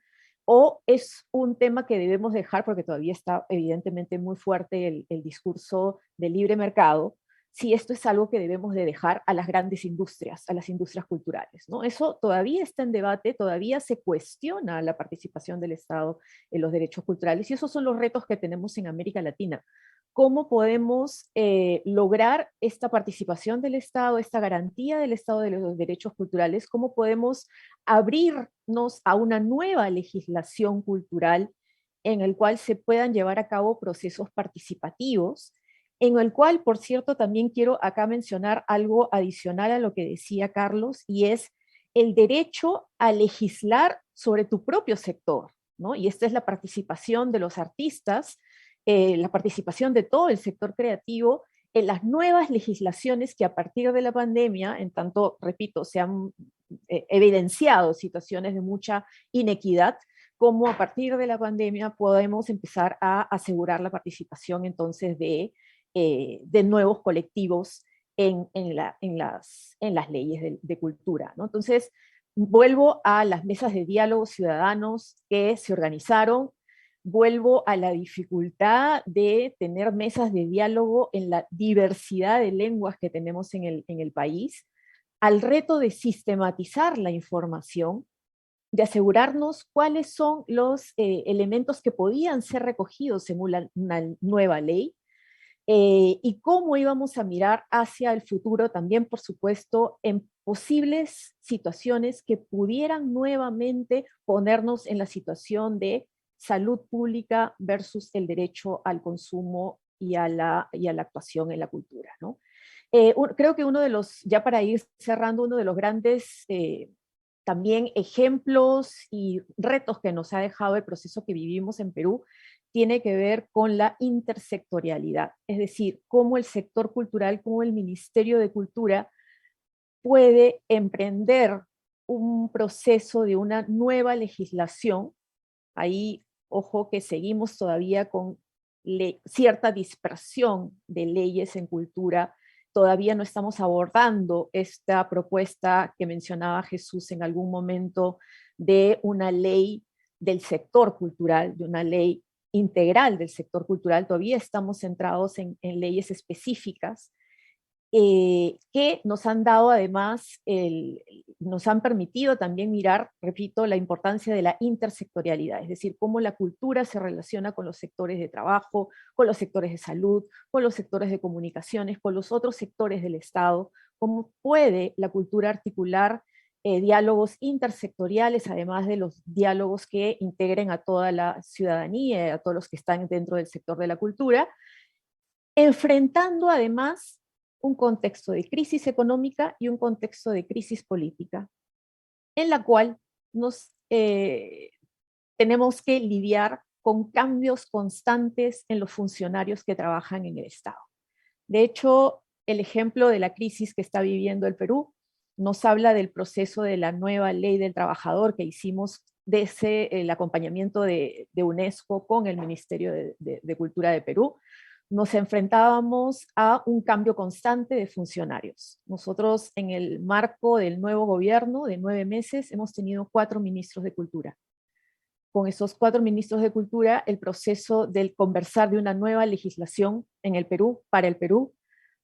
¿O es un tema que debemos dejar, porque todavía está evidentemente muy fuerte el discurso del libre mercado, si esto es algo que debemos de dejar a las grandes industrias, a las industrias culturales, ¿no? Eso todavía está en debate, todavía se cuestiona la participación del Estado en los derechos culturales, y esos son los retos que tenemos en América Latina. ¿Cómo podemos lograr esta participación del Estado, esta garantía del Estado de los derechos culturales? ¿Cómo podemos abrirnos a una nueva legislación cultural en el cual se puedan llevar a cabo procesos participativos, en el cual, por cierto, también quiero acá mencionar algo adicional a lo que decía Carlos, y es el derecho a legislar sobre tu propio sector, ¿no? Y esta es la participación de los artistas, la participación de todo el sector creativo en las nuevas legislaciones que a partir de la pandemia, en tanto, repito, se han evidenciado situaciones de mucha inequidad, como a partir de la pandemia podemos empezar a asegurar la participación entonces de nuevos colectivos en las leyes de cultura, ¿no? Entonces, vuelvo a las mesas de diálogo ciudadanos que se organizaron, vuelvo a la dificultad de tener mesas de diálogo en la diversidad de lenguas que tenemos en el país, al reto de sistematizar la información, de asegurarnos cuáles son los elementos que podían ser recogidos en una nueva ley, y cómo íbamos a mirar hacia el futuro también, por supuesto, en posibles situaciones que pudieran nuevamente ponernos en la situación de salud pública versus el derecho al consumo y a la actuación en la cultura, ¿no? Creo que uno de los, ya para ir cerrando, uno de los grandes también ejemplos y retos que nos ha dejado el proceso que vivimos en Perú tiene que ver con la intersectorialidad, es decir, cómo el sector cultural, cómo el Ministerio de Cultura puede emprender un proceso de una nueva legislación. Ahí, ojo, que seguimos todavía con cierta dispersión de leyes en cultura. Todavía no estamos abordando esta propuesta que mencionaba Jesús en algún momento de una ley del sector cultural, de una ley integral del sector cultural. Todavía estamos centrados en leyes específicas que nos han dado además, nos han permitido también mirar, repito, la importancia de la intersectorialidad, es decir, cómo la cultura se relaciona con los sectores de trabajo, con los sectores de salud, con los sectores de comunicaciones, con los otros sectores del Estado, cómo puede la cultura articular diálogos intersectoriales, además de los diálogos que integren a toda la ciudadanía, a todos los que están dentro del sector de la cultura, enfrentando además un contexto de crisis económica y un contexto de crisis política, en la cual tenemos que lidiar con cambios constantes en los funcionarios que trabajan en el Estado. De hecho, el ejemplo de la crisis que está viviendo el Perú nos habla del proceso de la nueva ley del trabajador que hicimos desde el acompañamiento de UNESCO con el Ministerio de Cultura de Perú. Nos enfrentábamos a un cambio constante de funcionarios. Nosotros, en el marco del nuevo gobierno de 9 meses, hemos tenido 4 ministros de Cultura. Con esos 4 ministros de Cultura, el proceso del conversar de una nueva legislación en el Perú, para el Perú,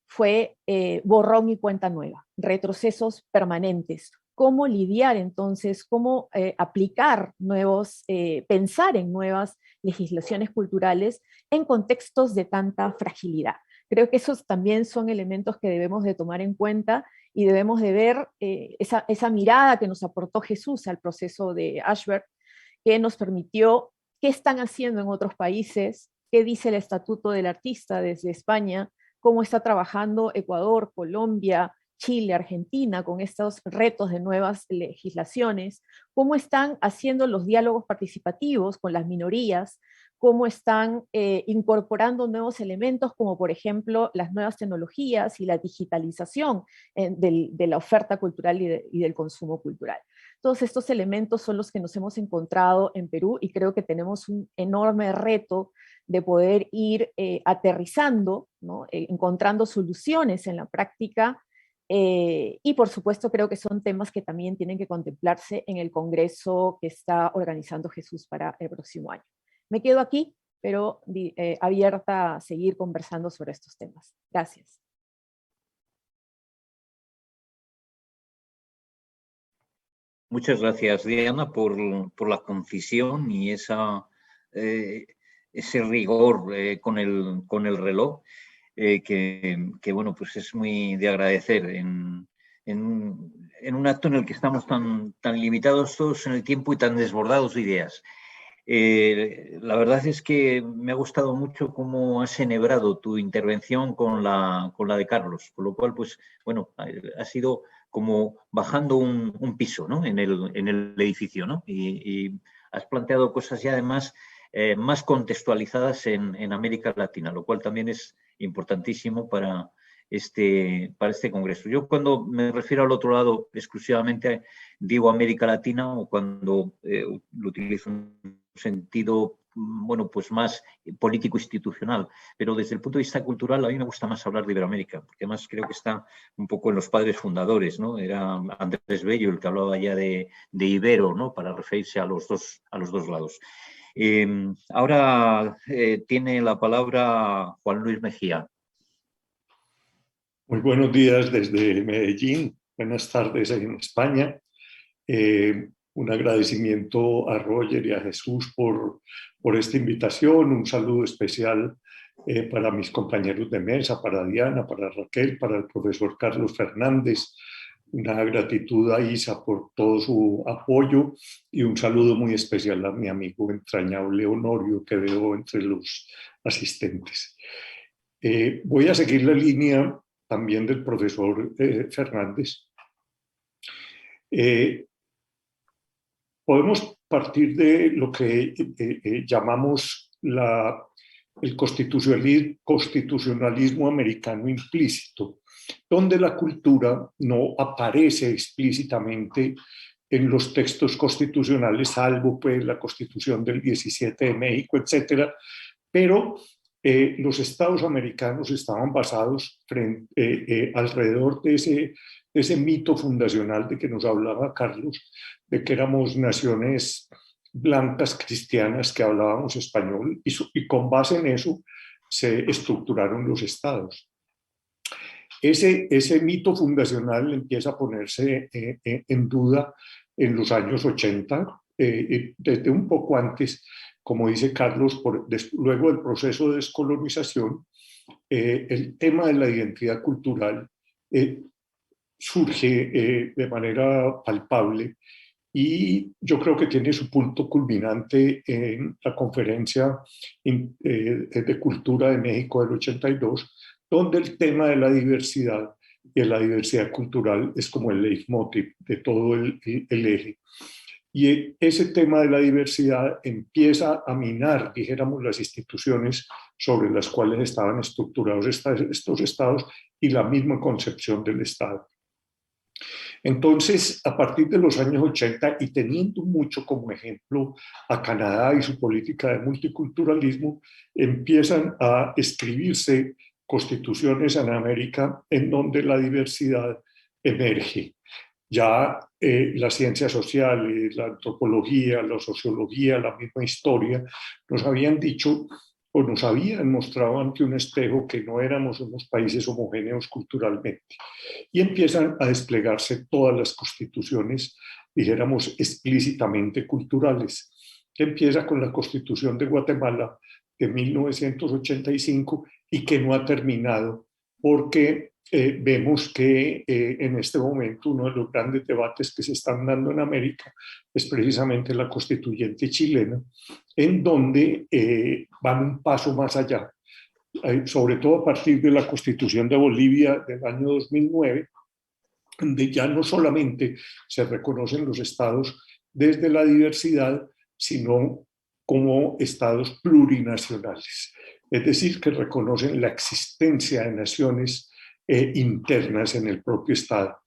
fue borrón y cuenta nueva, retrocesos permanentes. ¿Cómo lidiar entonces, cómo aplicar pensar en nuevas legislaciones culturales en contextos de tanta fragilidad? Creo que esos también son elementos que debemos de tomar en cuenta y debemos de ver esa mirada que nos aportó Jesús al proceso de Ashburn, que nos permitió qué están haciendo en otros países, qué dice el Estatuto del Artista desde España, cómo está trabajando Ecuador, Colombia, Chile, Argentina con estos retos de nuevas legislaciones, cómo están haciendo los diálogos participativos con las minorías, cómo están incorporando nuevos elementos como por ejemplo las nuevas tecnologías y la digitalización de la oferta cultural y del consumo cultural. Todos estos elementos son los que nos hemos encontrado en Perú y creo que tenemos un enorme reto de poder ir aterrizando, ¿no? Encontrando soluciones en la práctica y por supuesto creo que son temas que también tienen que contemplarse en el congreso que está organizando Jesús para el próximo año. Me quedo aquí, pero abierta a seguir conversando sobre estos temas. Gracias. Muchas gracias, Diana, por la concisión y ese rigor con el reloj, que, bueno, pues es muy de agradecer en un acto en el que estamos tan limitados todos en el tiempo y tan desbordados de ideas. La verdad es que me ha gustado mucho cómo has enhebrado tu intervención con la de Carlos, con lo cual, pues, bueno, ha sido como bajando un piso, ¿no? en el edificio, ¿no? Y has planteado cosas ya además más contextualizadas en América Latina, lo cual también es importantísimo para este congreso. Yo cuando me refiero al otro lado exclusivamente digo América Latina, o cuando lo utilizo en un sentido, bueno, pues más político institucional, pero desde el punto de vista cultural a mí me gusta más hablar de Iberoamérica, porque además creo que está un poco en los padres fundadores, ¿no? Era Andrés Bello el que hablaba ya de Ibero, ¿no? Para referirse a los dos lados. Ahora tiene la palabra Juan Luis Mejía. Muy buenos días desde Medellín, buenas tardes en España. Un agradecimiento a Roger y a Jesús por esta invitación, un saludo especial para mis compañeros de mesa, para Diana, para Raquel, para el profesor Carlos Fernández, una gratitud a Isa por todo su apoyo y un saludo muy especial a mi amigo entrañable Honorio que veo entre los asistentes. Voy a seguir la línea también del profesor Fernández. Podemos partir de lo que llamamos el constitucionalismo americano implícito, donde la cultura no aparece explícitamente en los textos constitucionales, salvo pues la Constitución del 17 de México, etcétera, pero los estados americanos estaban basados alrededor de ese mito fundacional de que nos hablaba Carlos, de que éramos naciones blancas cristianas que hablábamos español y con base en eso se estructuraron los estados. Ese mito fundacional empieza a ponerse en duda en los años 80, desde un poco antes, como dice Carlos, luego del proceso de descolonización, el tema de la identidad cultural surge de manera palpable y yo creo que tiene su punto culminante en la Conferencia de Cultura de México del 82, donde el tema de la diversidad y de la diversidad cultural es como el leitmotiv de todo el eje. Y ese tema de la diversidad empieza a minar, dijéramos, las instituciones sobre las cuales estaban estructurados estos estados y la misma concepción del Estado. Entonces, a partir de los años 80 y teniendo mucho como ejemplo a Canadá y su política de multiculturalismo, empiezan a escribirse constituciones en América en donde la diversidad emerge. Ya las ciencias sociales, la antropología, la sociología, la misma historia, nos habían dicho o nos habían mostrado ante un espejo que no éramos unos países homogéneos culturalmente. Y empiezan a desplegarse todas las constituciones, dijéramos, explícitamente culturales, que empieza con la Constitución de Guatemala de 1985 y que no ha terminado porque vemos que en este momento uno de los grandes debates que se están dando en América es precisamente la constituyente chilena, en donde van un paso más allá, sobre todo a partir de la Constitución de Bolivia del año 2009, donde ya no solamente se reconocen los estados desde la diversidad, sino como estados plurinacionales. Es decir, que reconocen la existencia de naciones internas en el propio estado.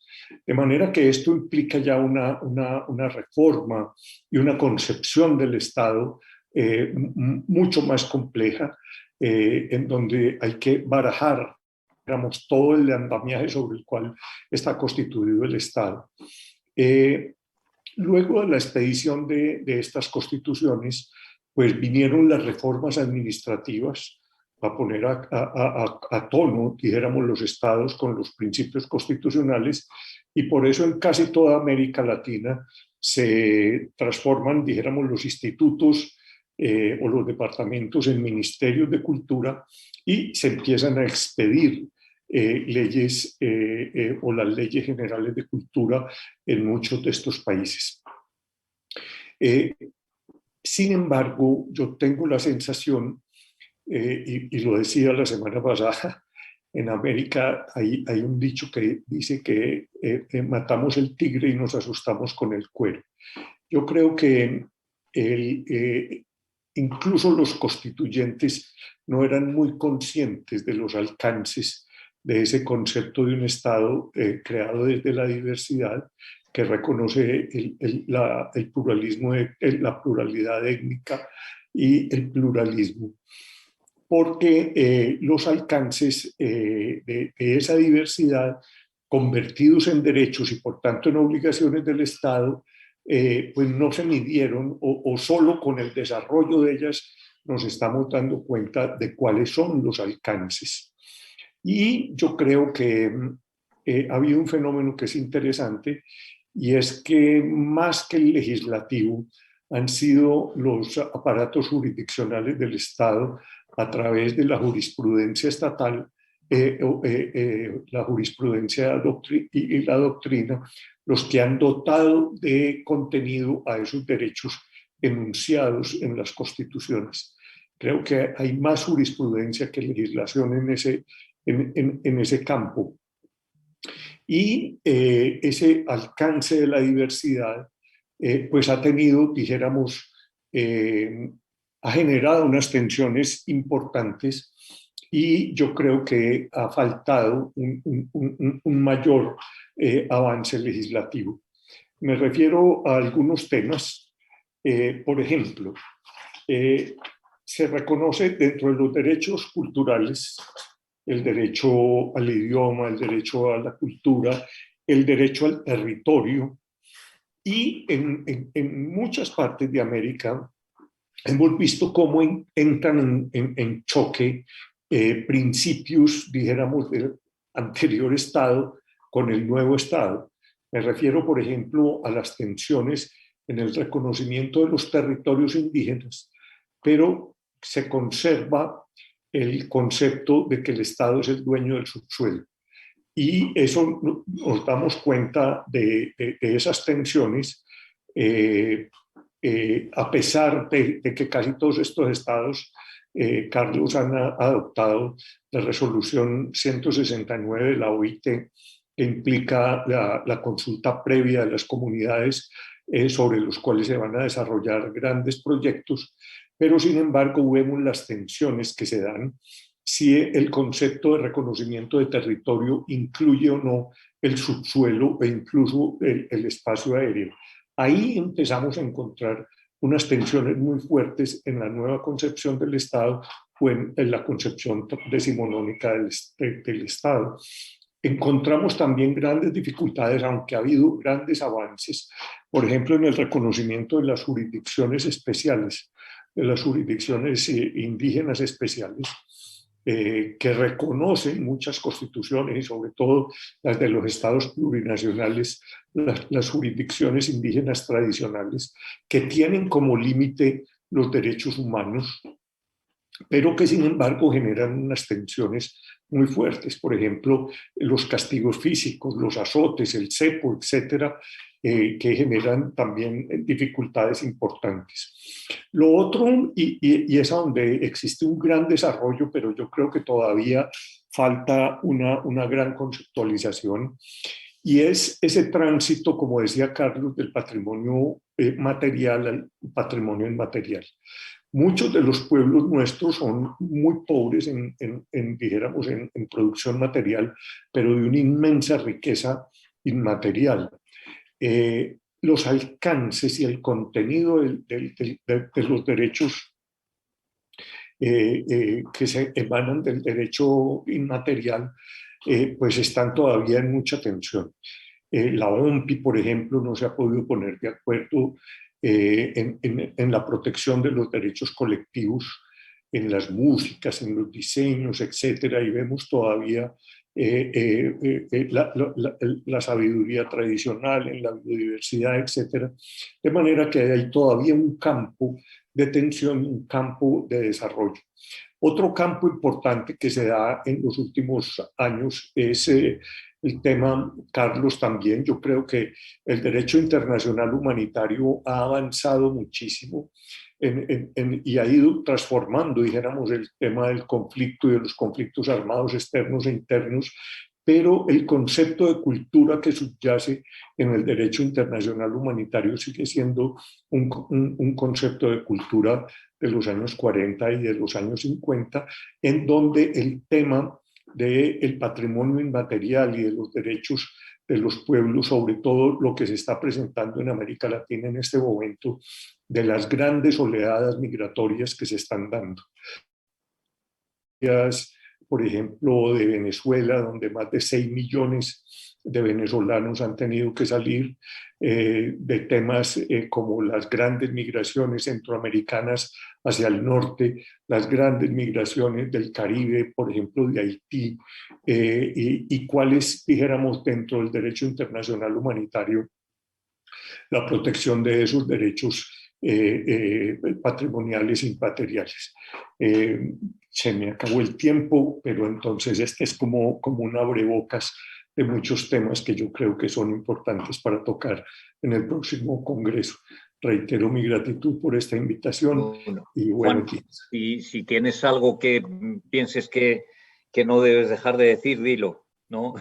De manera que esto implica ya una reforma y una concepción del estado mucho más compleja, en donde hay que barajar, digamos, todo el andamiaje sobre el cual está constituido el Estado. Luego de la expedición de estas constituciones, pues vinieron las reformas administrativas para poner a tono, dijéramos, los estados con los principios constitucionales, y por eso en casi toda América Latina se transforman, dijéramos, los institutos o los departamentos en ministerios de cultura y se empiezan a expedir leyes o las leyes generales de cultura en muchos de estos países. Sin embargo, yo tengo la sensación, y lo decía la semana pasada, en América hay un dicho que dice que matamos el tigre y nos asustamos con el cuero. Yo creo que incluso los constituyentes no eran muy conscientes de los alcances de ese concepto de un Estado creado desde la diversidad, que reconoce el pluralismo, la pluralidad étnica y el pluralismo. Porque los alcances de esa diversidad, convertidos en derechos y por tanto en obligaciones del Estado, pues no se midieron o solo con el desarrollo de ellas nos estamos dando cuenta de cuáles son los alcances. Y yo creo que ha habido un fenómeno que es interesante, y es que más que el legislativo han sido los aparatos jurisdiccionales del Estado a través de la jurisprudencia estatal, la jurisprudencia y la doctrina, los que han dotado de contenido a esos derechos enunciados en las constituciones. Creo que hay más jurisprudencia que legislación en ese campo. Y ese alcance de la diversidad pues ha tenido, dijéramos, ha generado unas tensiones importantes, y yo creo que ha faltado un mayor avance legislativo. Me refiero a algunos temas. Por ejemplo, se reconoce dentro de los derechos culturales el derecho al idioma, el derecho a la cultura, el derecho al territorio, y en muchas partes de América hemos visto cómo entran en choque principios, dijéramos, del anterior Estado con el nuevo Estado. Me refiero, por ejemplo, a las tensiones en el reconocimiento de los territorios indígenas, pero se conserva el concepto de que el Estado es el dueño del subsuelo. Y eso nos damos cuenta de esas tensiones, a pesar de que casi todos estos estados, Carlos, han adoptado la resolución 169 de la OIT, que implica la consulta previa de las comunidades sobre los cuales se van a desarrollar grandes proyectos, pero sin embargo vemos las tensiones que se dan si el concepto de reconocimiento de territorio incluye o no el subsuelo e incluso el espacio aéreo. Ahí empezamos a encontrar unas tensiones muy fuertes en la nueva concepción del Estado o en la concepción decimonónica del Estado. Encontramos también grandes dificultades, aunque ha habido grandes avances, por ejemplo, en el reconocimiento de las jurisdicciones especiales, de las jurisdicciones indígenas especiales, que reconocen muchas constituciones, y sobre todo las de los estados plurinacionales, las jurisdicciones indígenas tradicionales, que tienen como límite los derechos humanos, pero que sin embargo generan unas tensiones muy fuertes. Por ejemplo, los castigos físicos, los azotes, el cepo, etcétera, que generan también dificultades importantes. Lo otro, y es a donde existe un gran desarrollo, pero yo creo que todavía falta una gran conceptualización, y es ese tránsito, como decía Carlos, del patrimonio material al patrimonio inmaterial. Muchos de los pueblos nuestros son muy pobres dijéramos, en producción material, pero de una inmensa riqueza inmaterial. Los alcances y el contenido de los derechos que se emanan del derecho inmaterial, pues están todavía en mucha tensión. La OMPI, por ejemplo, no se ha podido poner de acuerdo en la protección de los derechos colectivos, en las músicas, en los diseños, etcétera, y vemos todavía la sabiduría tradicional, en la biodiversidad, etcétera. De manera que hay todavía un campo de tensión, un campo de desarrollo. Otro campo importante que se da en los últimos años es el tema, Carlos, también. Yo creo que el derecho internacional humanitario ha avanzado muchísimo y ha ido transformando, dijéramos, el tema del conflicto y de los conflictos armados externos e internos, pero el concepto de cultura que subyace en el derecho internacional humanitario sigue siendo un concepto de cultura de los años 40 y de los años 50, en donde el tema del patrimonio inmaterial y de los derechos de los pueblos, sobre todo lo que se está presentando en América Latina en este momento, de las grandes oleadas migratorias que se están dando. Por ejemplo, de Venezuela, donde más de 6 millones de venezolanos han tenido que salir, de temas como las grandes migraciones centroamericanas hacia el norte, las grandes migraciones del Caribe, por ejemplo, de Haití, y cuáles, dijéramos, dentro del derecho internacional humanitario, la protección de esos derechos patrimoniales e inmateriales. Se me acabó el tiempo, pero entonces este es como un abrebocas de muchos temas que yo creo que son importantes para tocar en el próximo congreso. Reitero mi gratitud por esta invitación. Bueno, y bueno, Juan, si tienes algo que pienses que no debes dejar de decir, dilo, ¿no?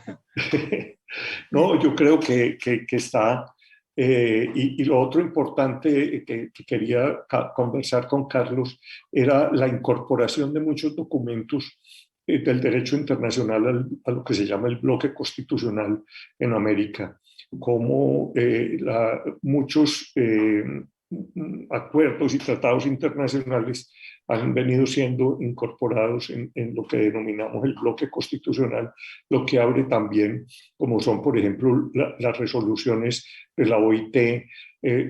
No, yo creo que está. Y lo otro importante que quería conversar con Carlos era la incorporación de muchos documentos del derecho internacional a lo que se llama el bloque constitucional en América, como muchos acuerdos y tratados internacionales han venido siendo incorporados en lo que denominamos el bloque constitucional, lo que abre también, como son, por ejemplo, las resoluciones de la OIT,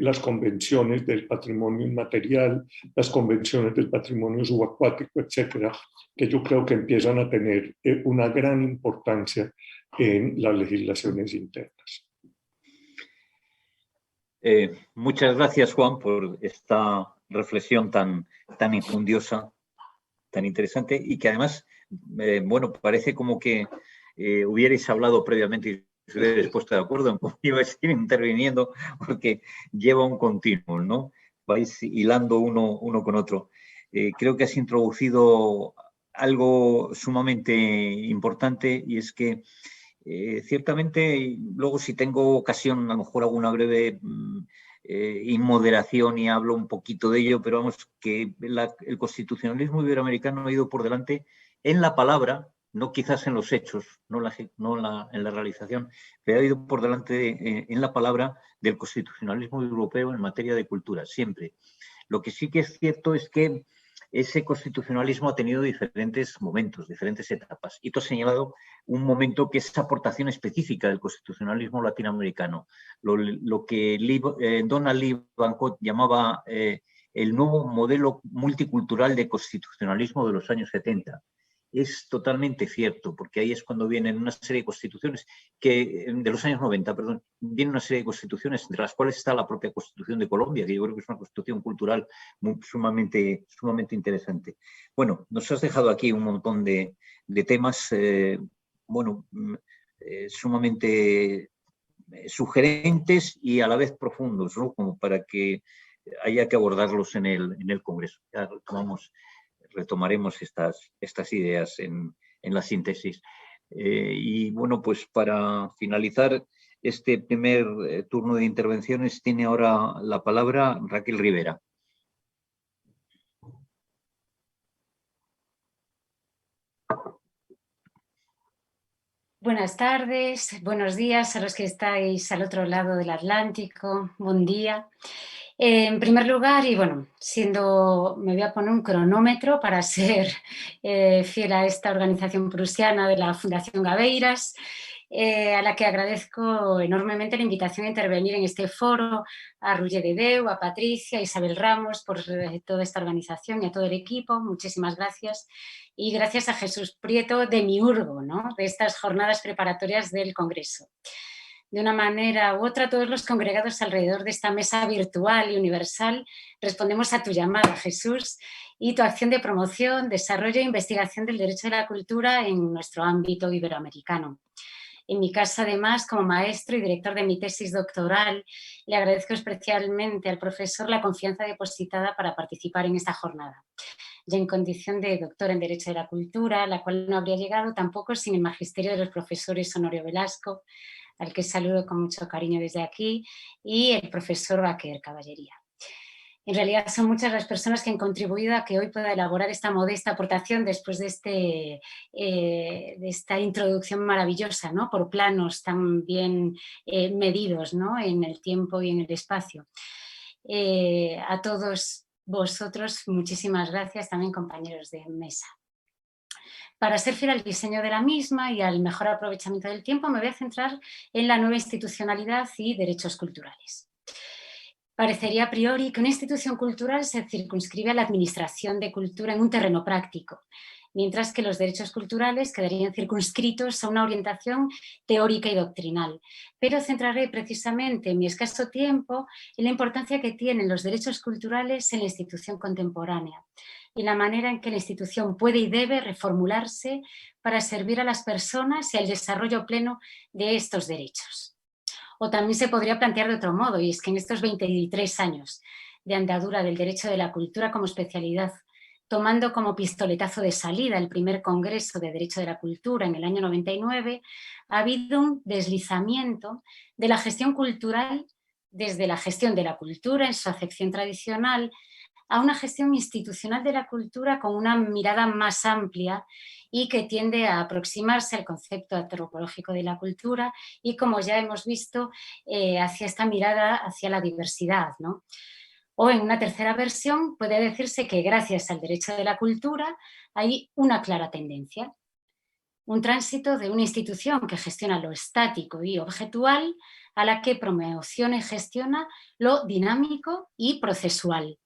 las convenciones del patrimonio inmaterial, las convenciones del patrimonio subacuático, etcétera, que yo creo que empiezan a tener una gran importancia en las legislaciones internas. Muchas gracias, Juan, por esta reflexión tan infundiosa, tan interesante, y que además, bueno, parece como que hubierais hablado previamente y os hubierais puesto de acuerdo en cómo ibais a ir interviniendo, porque lleva un continuo, ¿no? Vais hilando uno con otro. Creo que has introducido algo sumamente importante, y es que ciertamente, luego si tengo ocasión, a lo mejor hago una breve inmoderación y hablo un poquito de ello, pero vamos, que el constitucionalismo iberoamericano ha ido por delante en la palabra, no quizás en los hechos, no en la realización, pero ha ido por delante en la palabra del constitucionalismo europeo en materia de cultura, siempre. Lo que sí que es cierto es que ese constitucionalismo ha tenido diferentes momentos, diferentes etapas. Y tú has señalado un momento que es esa aportación específica del constitucionalismo latinoamericano, lo que Donald Lee Bancott llamaba el nuevo modelo multicultural de constitucionalismo de los años 70. es totalmente cierto, porque ahí es cuando vienen una serie de constituciones, de los años 90, perdón, viene una serie de constituciones, entre las cuales está la propia Constitución de Colombia, que yo creo que es una constitución cultural sumamente interesante. Bueno, nos has dejado aquí un montón de temas, sumamente sugerentes y a la vez profundos, ¿no? Como para que haya que abordarlos en el Congreso. Ya retomaremos estas ideas en la síntesis. Y bueno, pues para finalizar este primer turno de intervenciones tiene ahora la palabra Raquel Rivera. Buenas tardes, buenos días a los que estáis al otro lado del Atlántico, buen día. En primer lugar, y bueno, me voy a poner un cronómetro para ser fiel a esta organización prusiana de la Fundación Gabeiras, a la que agradezco enormemente la invitación a intervenir en este foro, a Roger de Deu, a Patricia, a Isabel Ramos por toda esta organización y a todo el equipo, muchísimas gracias. Y gracias a Jesús Prieto de Miurgo, ¿no?, de estas jornadas preparatorias del Congreso. De una manera u otra, todos los congregados alrededor de esta mesa virtual y universal respondemos a tu llamada, Jesús, y tu acción de promoción, desarrollo e investigación del derecho de la cultura en nuestro ámbito iberoamericano. En mi caso, además, como maestro y director de mi tesis doctoral, le agradezco especialmente al profesor la confianza depositada para participar en esta jornada, ya en condición de doctor en Derecho de la Cultura, la cual no habría llegado tampoco sin el magisterio de los profesores Honorio Velasco, al que saludo con mucho cariño desde aquí, y el profesor Baquer Caballería. En realidad son muchas las personas que han contribuido a que hoy pueda elaborar esta modesta aportación después de esta introducción maravillosa, ¿no?, por planos tan bien medidos, ¿no?, en el tiempo y en el espacio. A todos vosotros, muchísimas gracias, también compañeros de mesa. Para ser fiel al diseño de la misma y al mejor aprovechamiento del tiempo, me voy a centrar en la nueva institucionalidad y derechos culturales. Parecería a priori que una institución cultural se circunscribe a la administración de cultura en un terreno práctico, mientras que los derechos culturales quedarían circunscritos a una orientación teórica y doctrinal. Pero centraré precisamente en mi escaso tiempo en la importancia que tienen los derechos culturales en la institución contemporánea y la manera en que la institución puede y debe reformularse para servir a las personas y al desarrollo pleno de estos derechos. O también se podría plantear de otro modo, y es que en estos 23 años de andadura del derecho de la cultura como especialidad, tomando como pistoletazo de salida el primer Congreso de Derecho de la Cultura en el año 99, ha habido un deslizamiento de la gestión cultural desde la gestión de la cultura en su acepción tradicional a una gestión institucional de la cultura con una mirada más amplia y que tiende a aproximarse al concepto antropológico de la cultura y, como ya hemos visto, hacia esta mirada hacia la diversidad, ¿no? O en una tercera versión puede decirse que gracias al derecho de la cultura hay una clara tendencia, un tránsito de una institución que gestiona lo estático y objetual a la que promociona y gestiona lo dinámico y procesual.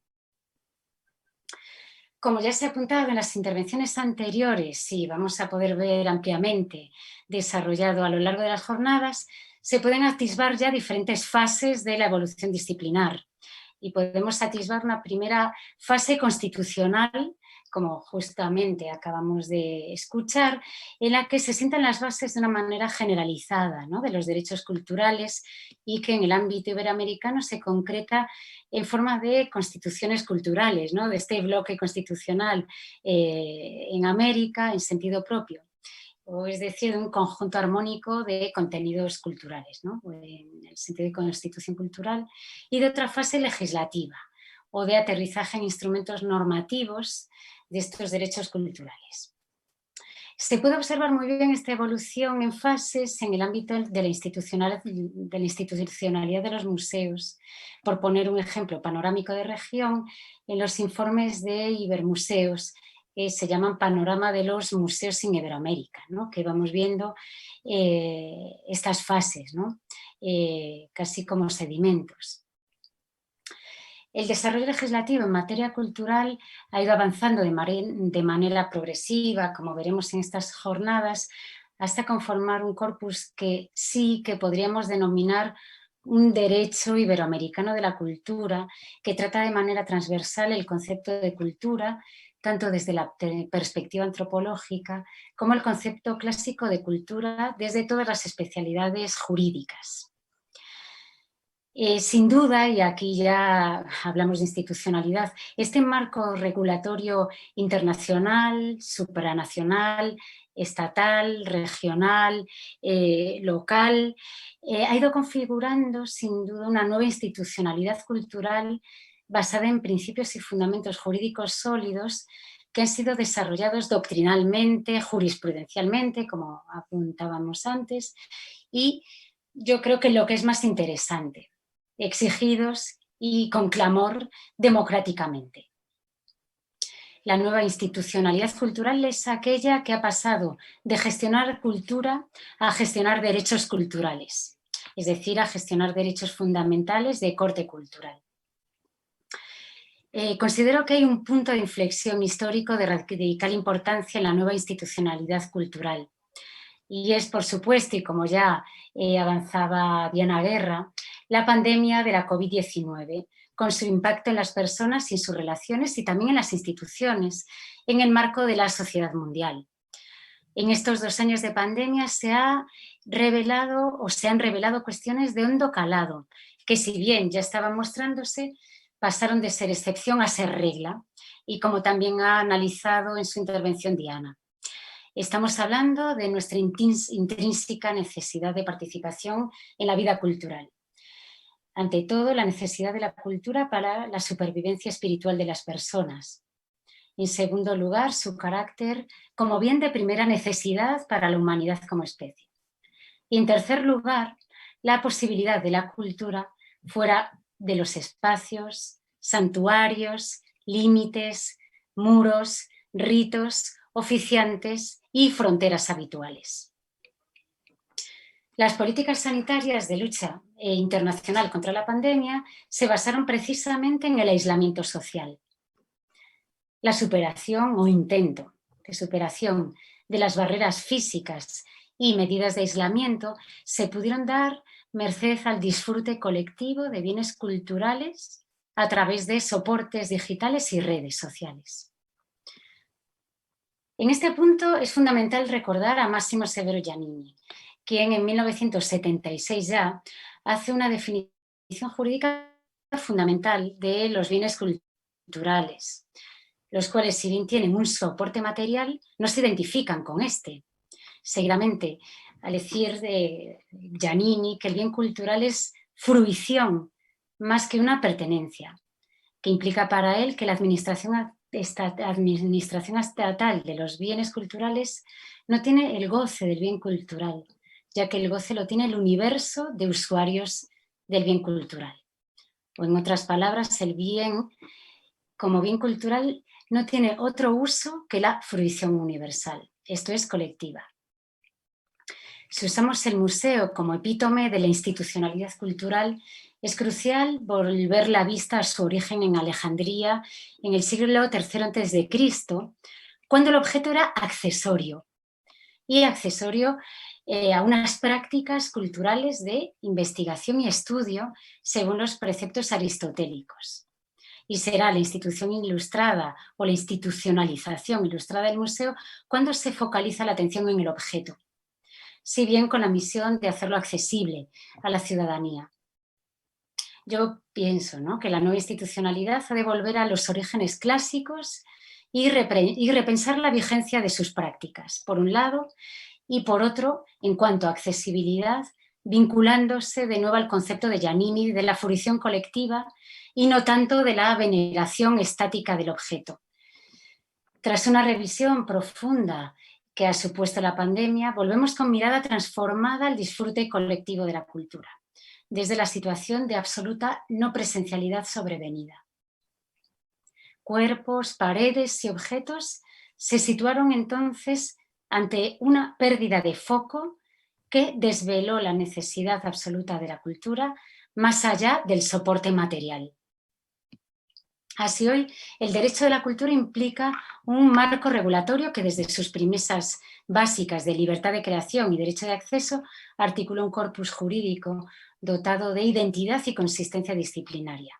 Como ya se ha apuntado en las intervenciones anteriores y vamos a poder ver ampliamente desarrollado a lo largo de las jornadas, se pueden atisbar ya diferentes fases de la evolución disciplinar y podemos atisbar una primera fase constitucional, como justamente acabamos de escuchar, en la que se sientan las bases de una manera generalizada, ¿no?, de los derechos culturales y que en el ámbito iberoamericano se concreta en forma de constituciones culturales, ¿no?, de este bloque constitucional en América en sentido propio, o es decir, de un conjunto armónico de contenidos culturales, ¿no?, en el sentido de constitución cultural, y de otra fase legislativa o de aterrizaje en instrumentos normativos de estos derechos culturales. Se puede observar muy bien esta evolución en fases en el ámbito de la institucionalidad de los museos. Por poner un ejemplo panorámico de región, en los informes de Ibermuseos, se llaman Panorama de los Museos en Iberoamérica, ¿no?, que vamos viendo estas fases, ¿no?, casi como sedimentos. El desarrollo legislativo en materia cultural ha ido avanzando de manera progresiva, como veremos en estas jornadas, hasta conformar un corpus que sí que podríamos denominar un derecho iberoamericano de la cultura, que trata de manera transversal el concepto de cultura, tanto desde la perspectiva antropológica como el concepto clásico de cultura desde todas las especialidades jurídicas. Sin duda, y aquí ya hablamos de institucionalidad, este marco regulatorio internacional, supranacional, estatal, regional, local, ha ido configurando sin duda una nueva institucionalidad cultural basada en principios y fundamentos jurídicos sólidos que han sido desarrollados doctrinalmente, jurisprudencialmente, como apuntábamos antes, y yo creo que lo que es más interesante, exigidos y con clamor democráticamente. La nueva institucionalidad cultural es aquella que ha pasado de gestionar cultura a gestionar derechos culturales, es decir, a gestionar derechos fundamentales de corte cultural. Considero que hay un punto de inflexión histórico de radical importancia en la nueva institucionalidad cultural. Y es, por supuesto, y como ya avanzaba Diana Guerra, la pandemia de la COVID-19, con su impacto en las personas y en sus relaciones y también en las instituciones, en el marco de la sociedad mundial. En estos 2 años de pandemia se han revelado cuestiones de hondo calado, que si bien ya estaban mostrándose, pasaron de ser excepción a ser regla, y como también ha analizado en su intervención Diana. Estamos hablando de nuestra intrínseca necesidad de participación en la vida cultural. Ante todo, la necesidad de la cultura para la supervivencia espiritual de las personas. En segundo lugar, su carácter como bien de primera necesidad para la humanidad como especie. Y en tercer lugar, la posibilidad de la cultura fuera de los espacios, santuarios, límites, muros, ritos, oficiantes y fronteras habituales. Las políticas sanitarias de lucha internacional contra la pandemia se basaron precisamente en el aislamiento social. La superación o intento de superación de las barreras físicas y medidas de aislamiento se pudieron dar merced al disfrute colectivo de bienes culturales a través de soportes digitales y redes sociales. En este punto es fundamental recordar a Massimo Severo Giannini, quien en 1976 ya hace una definición jurídica fundamental de los bienes culturales, los cuales, si bien tienen un soporte material, no se identifican con este. Seguidamente, al decir de Giannini que el bien cultural es fruición más que una pertenencia, que implica para él que la administración estatal de los bienes culturales no tiene el goce del bien cultural, ya que el goce lo tiene el universo de usuarios del bien cultural. O en otras palabras, el bien como bien cultural no tiene otro uso que la fruición universal, esto es colectiva. Si usamos el museo como epítome de la institucionalidad cultural, es crucial volver la vista a su origen en Alejandría en el siglo III a.C., cuando el objeto era accesorio, y accesorio a unas prácticas culturales de investigación y estudio según los preceptos aristotélicos. Y será la institución ilustrada o la institucionalización ilustrada del museo cuando se focaliza la atención en el objeto, si bien con la misión de hacerlo accesible a la ciudadanía. Yo pienso, ¿no?, que la nueva institucionalidad ha de volver a los orígenes clásicos y repensar la vigencia de sus prácticas, por un lado, y por otro, en cuanto a accesibilidad, vinculándose de nuevo al concepto de Giannini de la fruición colectiva y no tanto de la veneración estática del objeto. Tras una revisión profunda que ha supuesto la pandemia, volvemos con mirada transformada al disfrute colectivo de la cultura, desde la situación de absoluta no presencialidad sobrevenida. Cuerpos, paredes y objetos se situaron entonces ante una pérdida de foco que desveló la necesidad absoluta de la cultura más allá del soporte material. Así hoy, el derecho de la cultura implica un marco regulatorio que desde sus premisas básicas de libertad de creación y derecho de acceso articula un corpus jurídico dotado de identidad y consistencia disciplinaria.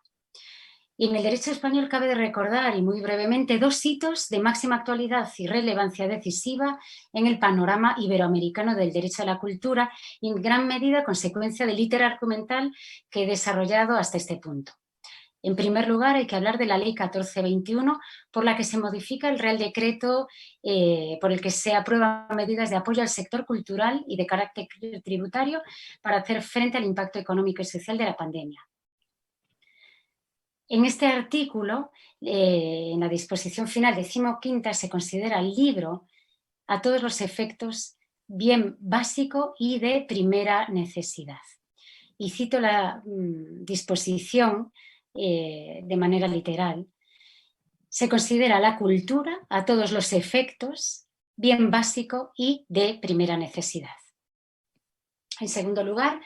Y en el derecho español cabe de recordar, y muy brevemente, dos hitos de máxima actualidad y relevancia decisiva en el panorama iberoamericano del derecho a la cultura y en gran medida consecuencia del íter argumental que he desarrollado hasta este punto. En primer lugar, hay que hablar de la Ley 1421, por la que se modifica el Real Decreto por el que se aprueban medidas de apoyo al sector cultural y de carácter tributario para hacer frente al impacto económico y social de la pandemia. En este artículo, en la disposición final 15ª, se considera el libro a todos los efectos bien básico y de primera necesidad. Y cito la disposición de manera literal. Se considera la cultura a todos los efectos bien básico y de primera necesidad. En segundo lugar,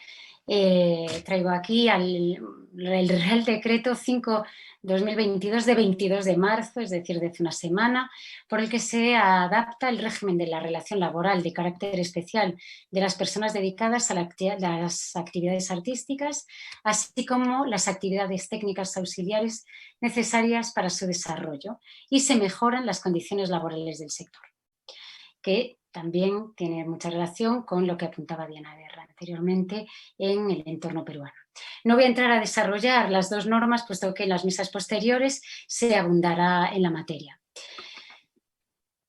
traigo aquí el Real Decreto 5/2022 de 22 de marzo, es decir, de hace una semana, por el que se adapta el régimen de la relación laboral de carácter especial de las personas dedicadas a las actividades artísticas, así como las actividades técnicas auxiliares necesarias para su desarrollo, y se mejoran las condiciones laborales del sector, que también tiene mucha relación con lo que apuntaba Diana Guerra anteriormente en el entorno peruano. No voy a entrar a desarrollar las dos normas, puesto que en las mesas posteriores se abundará en la materia.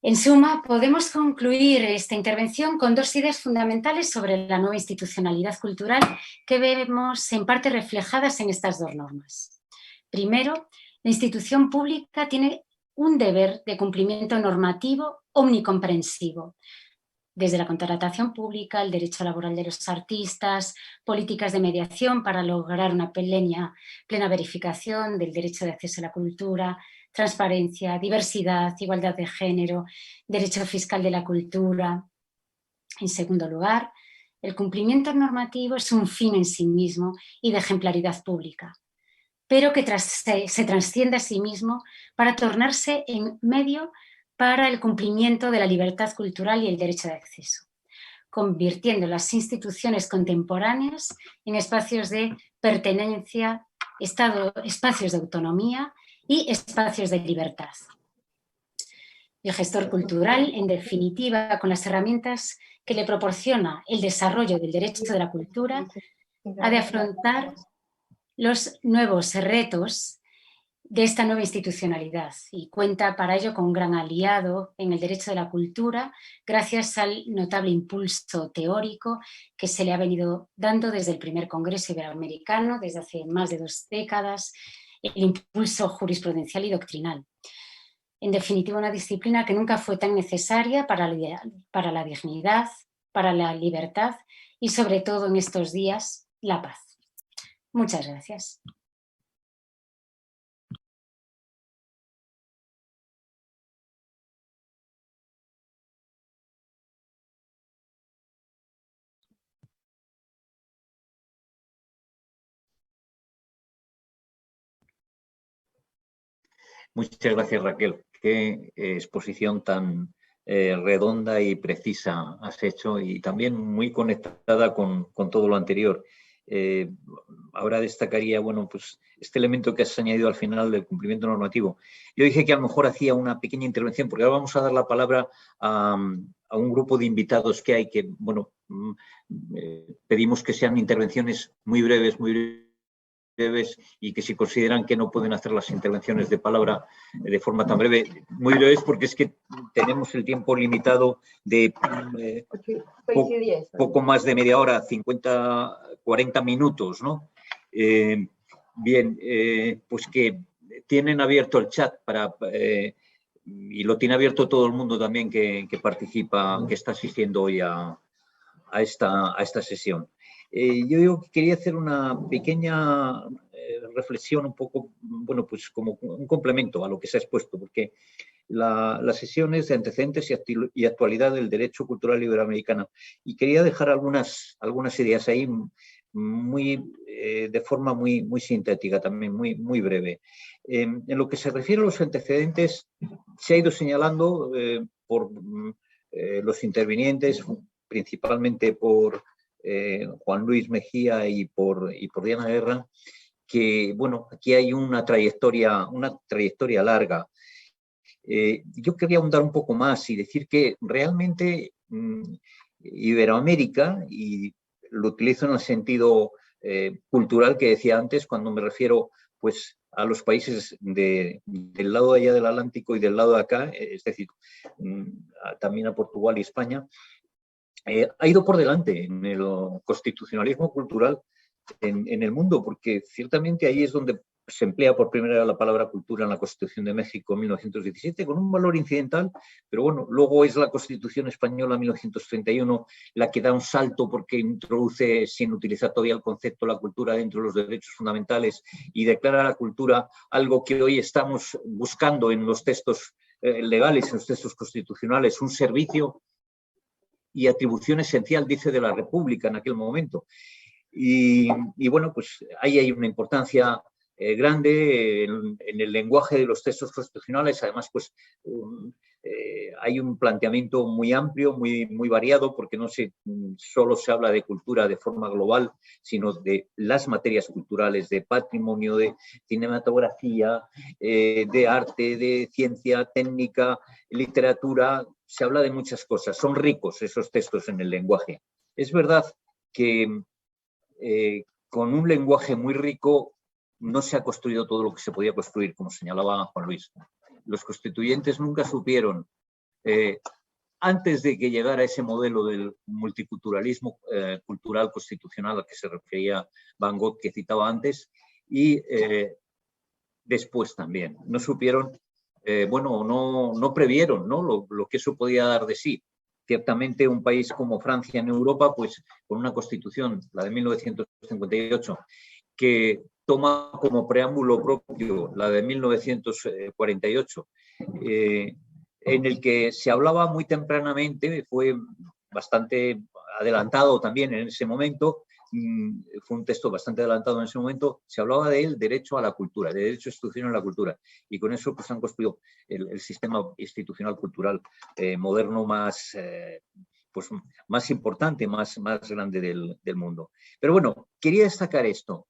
En suma, podemos concluir esta intervención con dos ideas fundamentales sobre la nueva institucionalidad cultural que vemos en parte reflejadas en estas dos normas. Primero, la institución pública tiene un deber de cumplimiento normativo omnicomprensivo, desde la contratación pública, el derecho laboral de los artistas, políticas de mediación para lograr una plena verificación del derecho de acceso a la cultura, transparencia, diversidad, igualdad de género, derecho fiscal de la cultura. En segundo lugar, el cumplimiento normativo es un fin en sí mismo y de ejemplaridad pública, pero que se trasciende a sí mismo para tornarse en medio para el cumplimiento de la libertad cultural y el derecho de acceso, convirtiendo las instituciones contemporáneas en espacios de pertenencia, espacios de autonomía y espacios de libertad. El gestor cultural, en definitiva, con las herramientas que le proporciona el desarrollo del derecho de la cultura, ha de afrontar los nuevos retos de esta nueva institucionalidad y cuenta para ello con un gran aliado en el derecho de la cultura gracias al notable impulso teórico que se le ha venido dando desde el primer Congreso Iberoamericano, desde hace más de 2 décadas, el impulso jurisprudencial y doctrinal. En definitiva, una disciplina que nunca fue tan necesaria para la dignidad, para la libertad y sobre todo en estos días, la paz. Muchas gracias. Muchas gracias, Raquel. Qué exposición tan redonda y precisa has hecho y también muy conectada con todo lo anterior. Ahora destacaría, bueno, pues este elemento que has añadido al final del cumplimiento normativo. Yo dije que a lo mejor hacía una pequeña intervención, porque ahora vamos a dar la palabra a un grupo de invitados que hay que, bueno, pedimos que sean intervenciones muy breves y que si consideran que no pueden hacer las intervenciones de palabra de forma tan breve, muy breves porque es que tenemos el tiempo limitado de poco más de media hora, 40 minutos, ¿no? Bien, pues que tienen abierto el chat y lo tiene abierto todo el mundo también que participa, que está asistiendo hoy a esta sesión. Yo quería hacer una pequeña reflexión un poco, bueno, pues como un complemento a lo que se ha expuesto, porque la sesión es de antecedentes y actualidad del derecho cultural iberoamericano. Y quería dejar algunas ideas ahí de forma muy sintética, también muy breve. En lo que se refiere a los antecedentes, se ha ido señalando por los intervinientes, principalmente por Juan Luis Mejía y por Diana Guerra, que bueno, aquí hay una trayectoria larga. Yo quería ahondar un poco más y decir que realmente Iberoamérica, y lo utilizo en el sentido cultural que decía antes, cuando me refiero pues, a los países del lado de allá del Atlántico y del lado de acá, es decir, también a Portugal y España, ha ido por delante en el constitucionalismo cultural en el mundo, porque ciertamente ahí es donde se emplea por primera vez la palabra cultura en la Constitución de México en 1917, con un valor incidental, pero bueno, luego es la Constitución española en 1931 la que da un salto porque introduce, sin utilizar todavía el concepto, la cultura dentro de los derechos fundamentales y declara la cultura algo que hoy estamos buscando en los textos legales, en los textos constitucionales, un servicio y atribución esencial, dice, de la República en aquel momento. Y bueno, pues ahí hay una importancia grande en el lenguaje de los textos constitucionales. Además, pues hay un planteamiento muy amplio, muy variado, porque no solo se habla de cultura de forma global, sino de las materias culturales, de patrimonio, de cinematografía, de arte, de ciencia, técnica, literatura. Se habla de muchas cosas. Son ricos esos textos en el lenguaje. Es verdad que con un lenguaje muy rico no se ha construido todo lo que se podía construir, como señalaba Juan Luis. Los constituyentes nunca supieron, antes de que llegara ese modelo del multiculturalismo cultural constitucional al que se refería Van Gogh, que citaba antes, y después también. No supieron, no previeron, ¿no? Lo que eso podía dar de sí. Ciertamente un país como Francia en Europa, pues con una constitución, la de 1958, que toma como preámbulo propio la de 1948, en el que se hablaba muy tempranamente, fue bastante adelantado también en ese momento, fue un texto bastante adelantado en ese momento, se hablaba del derecho a la cultura, del derecho institucional a la cultura, y con eso pues han construido el sistema institucional cultural moderno más, pues, más importante, más grande del mundo. Pero bueno, quería destacar esto.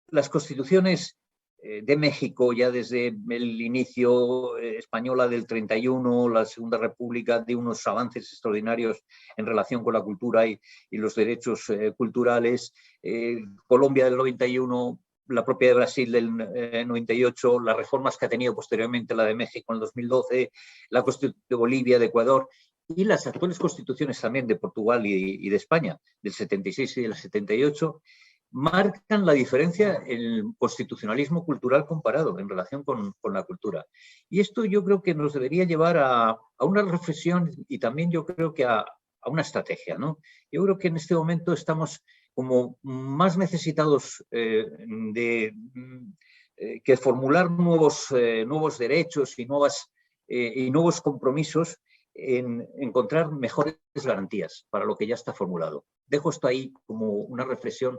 Las constituciones de México, ya desde el inicio española del 31, la Segunda República, de unos avances extraordinarios en relación con la cultura y los derechos culturales. Colombia del 91, la propia de Brasil del 98, las reformas que ha tenido posteriormente la de México en el 2012, la Constitución de Bolivia, de Ecuador, y las actuales constituciones también de Portugal y de España, del 76 y del 78, marcan la diferencia en el constitucionalismo cultural comparado en relación con la cultura. Y esto yo creo que nos debería llevar a una reflexión y también yo creo que a una estrategia, ¿no? Yo creo que en este momento estamos como más necesitados de que formular nuevos derechos y nuevos compromisos en encontrar mejores garantías para lo que ya está formulado. Dejo esto ahí como una reflexión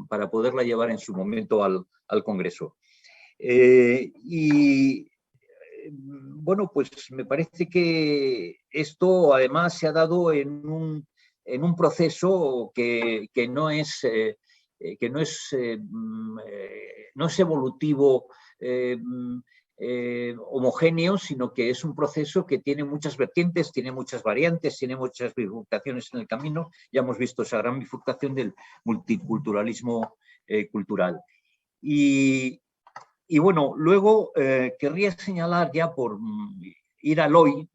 para poderla llevar en su momento al Congreso. Bueno, pues me parece que esto además se ha dado en un proceso que no es evolutivo homogéneo, sino que es un proceso que tiene muchas vertientes, tiene muchas variantes, tiene muchas bifurcaciones en el camino. Ya hemos visto esa gran bifurcación del multiculturalismo cultural. Y bueno, luego querría señalar, ya por ir al hoy,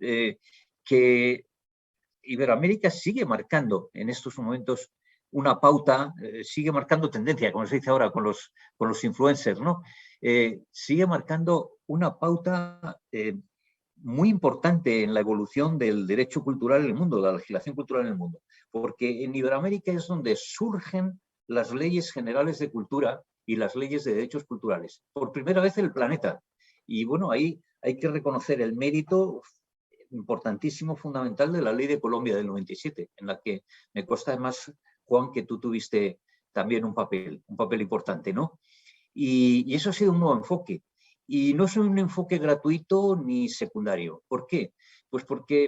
que Iberoamérica sigue marcando en estos momentos una pauta, sigue marcando tendencia, como se dice ahora con los influencers, ¿no? Sigue marcando una pauta muy importante en la evolución del derecho cultural en el mundo, de la legislación cultural en el mundo, porque en Iberoamérica es donde surgen las leyes generales de cultura y las leyes de derechos culturales, por primera vez en el planeta. Y bueno, ahí hay que reconocer el mérito importantísimo, fundamental, de la Ley de Colombia del 97, en la que me consta además Juan, que tú tuviste también un papel importante, ¿no? Y eso ha sido un nuevo enfoque. Y no es un enfoque gratuito ni secundario. ¿Por qué? Pues porque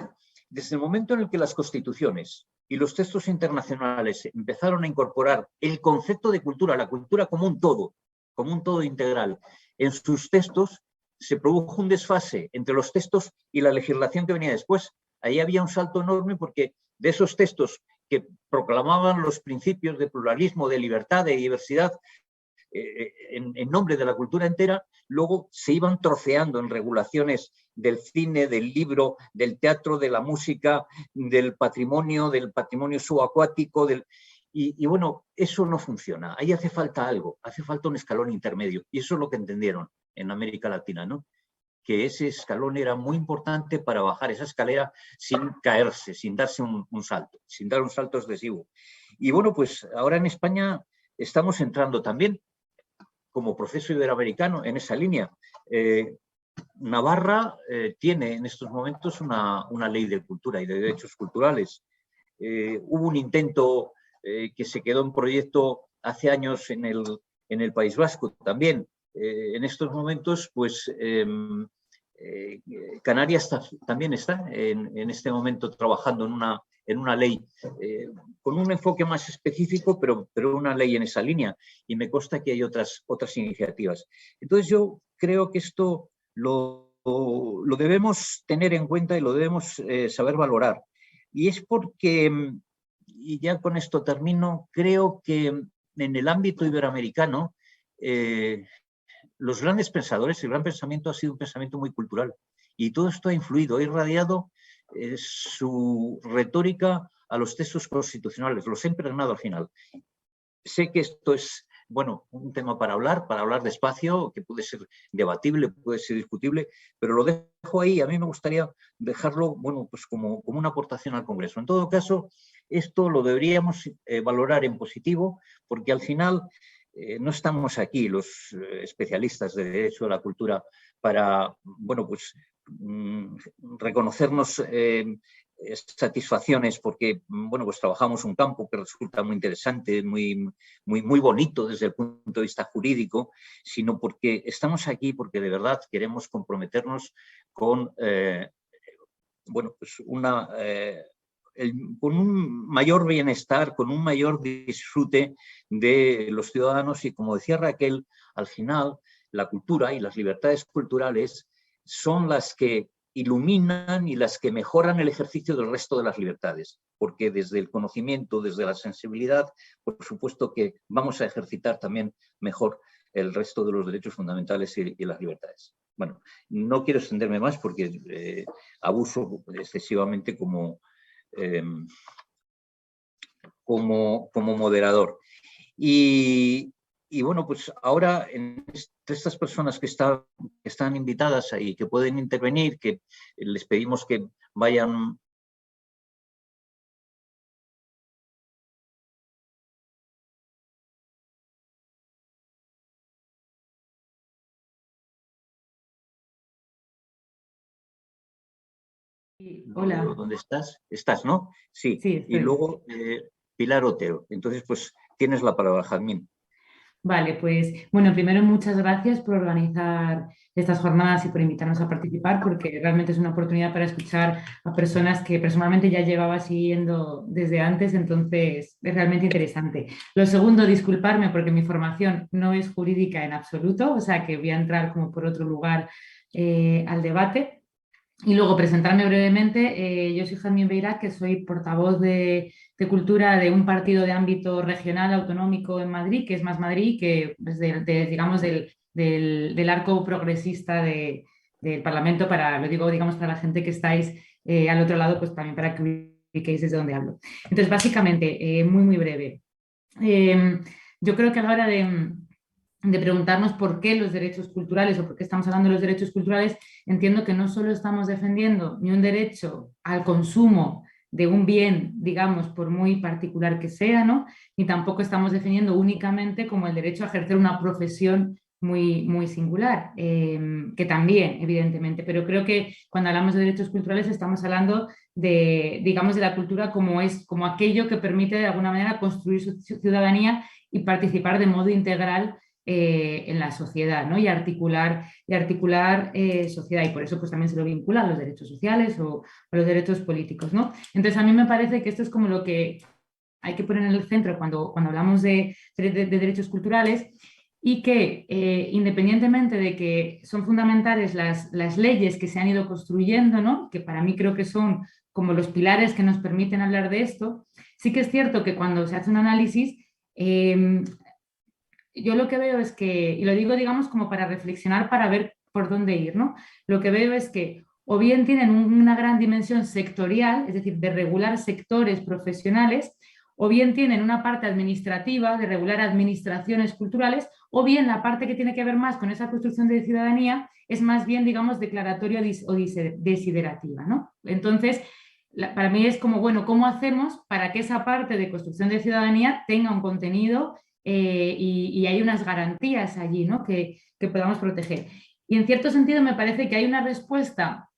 desde el momento en el que las constituciones y los textos internacionales empezaron a incorporar el concepto de cultura, la cultura como un todo integral, en sus textos, se produjo un desfase entre los textos y la legislación que venía después. Ahí había un salto enorme porque de esos textos que proclamaban los principios de pluralismo, de libertad, de diversidad, en nombre de la cultura entera, luego se iban troceando en regulaciones del cine, del libro, del teatro, de la música, del patrimonio subacuático, y bueno, eso no funciona. Ahí hace falta algo, hace falta un escalón intermedio, y eso es lo que entendieron en América Latina, ¿no? Que ese escalón era muy importante para bajar esa escalera sin caerse, sin darse un salto, sin dar un salto excesivo. Y bueno, pues ahora en España estamos entrando también como proceso iberoamericano en esa línea. Navarra tiene en estos momentos una ley de cultura y de derechos culturales. Hubo un intento que se quedó en proyecto hace años en el País Vasco también. En estos momentos, pues Canarias también está en este momento trabajando en una ley con un enfoque más específico, pero una ley en esa línea. Y me consta que hay otras iniciativas. Entonces yo creo que esto lo debemos tener en cuenta y lo debemos saber valorar. Y es porque, y ya con esto termino, creo que en el ámbito iberoamericano los grandes pensadores, el gran pensamiento ha sido un pensamiento muy cultural. Y todo esto ha influido, ha irradiado su retórica a los textos constitucionales, los ha impregnado al final. Sé que esto es, bueno, un tema para hablar despacio, que puede ser debatible, puede ser discutible, pero lo dejo ahí. A mí me gustaría dejarlo, bueno, pues como una aportación al Congreso. En todo caso, esto lo deberíamos valorar en positivo, porque al final no estamos aquí los especialistas de Derecho a la Cultura para, bueno, pues reconocernos satisfacciones porque, bueno, pues trabajamos un campo que resulta muy interesante, muy bonito desde el punto de vista jurídico, sino porque estamos aquí porque de verdad queremos comprometernos con, bueno, pues con un mayor bienestar, con un mayor disfrute de los ciudadanos y, como decía Raquel, al final la cultura y las libertades culturales son las que iluminan y las que mejoran el ejercicio del resto de las libertades, porque desde el conocimiento, desde la sensibilidad, por supuesto que vamos a ejercitar también mejor el resto de los derechos fundamentales y las libertades. Bueno, no quiero extenderme más porque abuso excesivamente como moderador. Y bueno, pues ahora estas personas que están invitadas ahí, que pueden intervenir, que les pedimos que vayan Hola. ¿Dónde estás? ¿Estás, no? Sí. Sí, y luego Pilar Otero. Entonces, pues tienes la palabra, Jazmín. Vale, pues bueno, primero muchas gracias por organizar estas jornadas y por invitarnos a participar, porque realmente es una oportunidad para escuchar a personas que personalmente ya llevaba siguiendo desde antes, entonces es realmente interesante. Lo segundo, disculparme porque mi formación no es jurídica en absoluto, o sea que voy a entrar como por otro lugar al debate. Y luego presentarme brevemente, yo soy Jazmín Beirach, que soy portavoz de cultura de un partido de ámbito regional autonómico en Madrid, que es Más Madrid, que es digamos del arco progresista del Parlamento, lo digo digamos para la gente que estáis al otro lado, pues también para que ubiquéis desde donde hablo. Entonces, básicamente, muy breve. Yo creo que a la hora de preguntarnos por qué los derechos culturales o por qué estamos hablando de los derechos culturales, entiendo que no solo estamos defendiendo ni un derecho al consumo de un bien, digamos, por muy particular que sea, ¿no? Ni tampoco estamos defendiendo únicamente como el derecho a ejercer una profesión muy singular, que también, evidentemente, pero creo que cuando hablamos de derechos culturales estamos hablando de, digamos, de la cultura como aquello que permite de alguna manera construir su ciudadanía y participar de modo integral en la sociedad, ¿no? Y articular sociedad, y por eso pues también se lo vincula a los derechos sociales o los derechos políticos, ¿no? Entonces a mí me parece que esto es como lo que hay que poner en el centro cuando hablamos de derechos culturales, y que independientemente de que son fundamentales las leyes que se han ido construyendo, ¿no? Que para mí creo que son como los pilares que nos permiten hablar de esto, sí que es cierto que cuando se hace un análisis, yo lo que veo es que, y lo digo digamos como para reflexionar, para ver por dónde ir, ¿no? Lo que veo es que o bien tienen una gran dimensión sectorial, es decir, de regular sectores profesionales, o bien tienen una parte administrativa de regular administraciones culturales, o bien la parte que tiene que ver más con esa construcción de ciudadanía es más bien, digamos, declaratoria o desiderativa, ¿no? Entonces, para mí es como, bueno, ¿cómo hacemos para que esa parte de construcción de ciudadanía tenga un contenido y hay unas garantías allí, ¿no? que podamos proteger? Y en cierto sentido me parece que hay una respuesta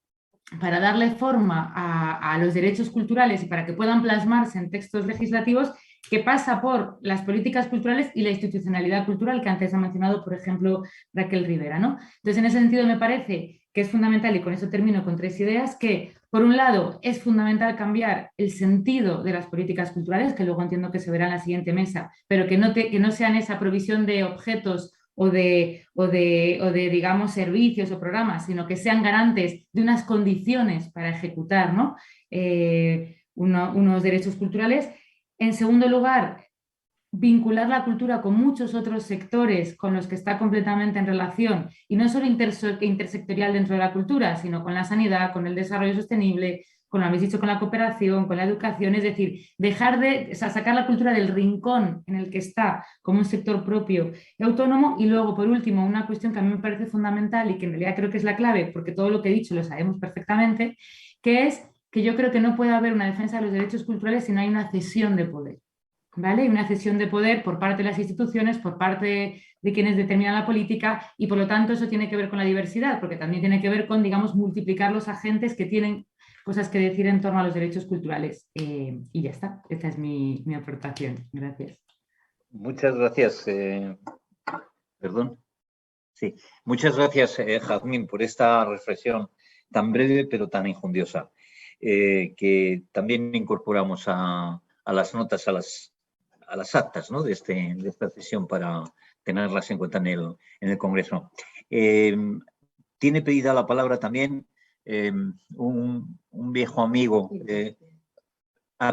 para darle forma a los derechos culturales y para que puedan plasmarse en textos legislativos, que pasa por las políticas culturales y la institucionalidad cultural que antes ha mencionado, por ejemplo, Raquel Rivera, ¿no? Entonces, en ese sentido me parece que es fundamental, y con eso termino con 3 ideas, que por un lado es fundamental cambiar el sentido de las políticas culturales, que luego entiendo que se verá en la siguiente mesa, pero que no sean esa provisión de objetos o de, digamos, servicios o programas, sino que sean garantes de unas condiciones para ejecutar, ¿no? Unos derechos culturales. En segundo lugar, vincular la cultura con muchos otros sectores con los que está completamente en relación, y no solo intersectorial dentro de la cultura, sino con la sanidad, con el desarrollo sostenible, con lo habéis dicho, con la cooperación, con la educación, es decir, sacar la cultura del rincón en el que está como un sector propio y autónomo. Y luego, por último, una cuestión que a mí me parece fundamental y que en realidad creo que es la clave, porque todo lo que he dicho lo sabemos perfectamente, que es que yo creo que no puede haber una defensa de los derechos culturales si no hay una cesión de poder. ¿Vale? Y una cesión de poder por parte de las instituciones, por parte de quienes determinan la política, y por lo tanto eso tiene que ver con la diversidad, porque también tiene que ver con, digamos, multiplicar los agentes que tienen cosas que decir en torno a los derechos culturales. Y ya está, esta es mi aportación. Gracias. Muchas gracias. Perdón. Sí, muchas gracias, Jazmín, por esta reflexión tan breve pero tan injundiosa, que también incorporamos a las notas, a las actas, ¿no? de esta sesión para tenerlas en cuenta en el Congreso. Tiene pedida la palabra también un viejo amigo.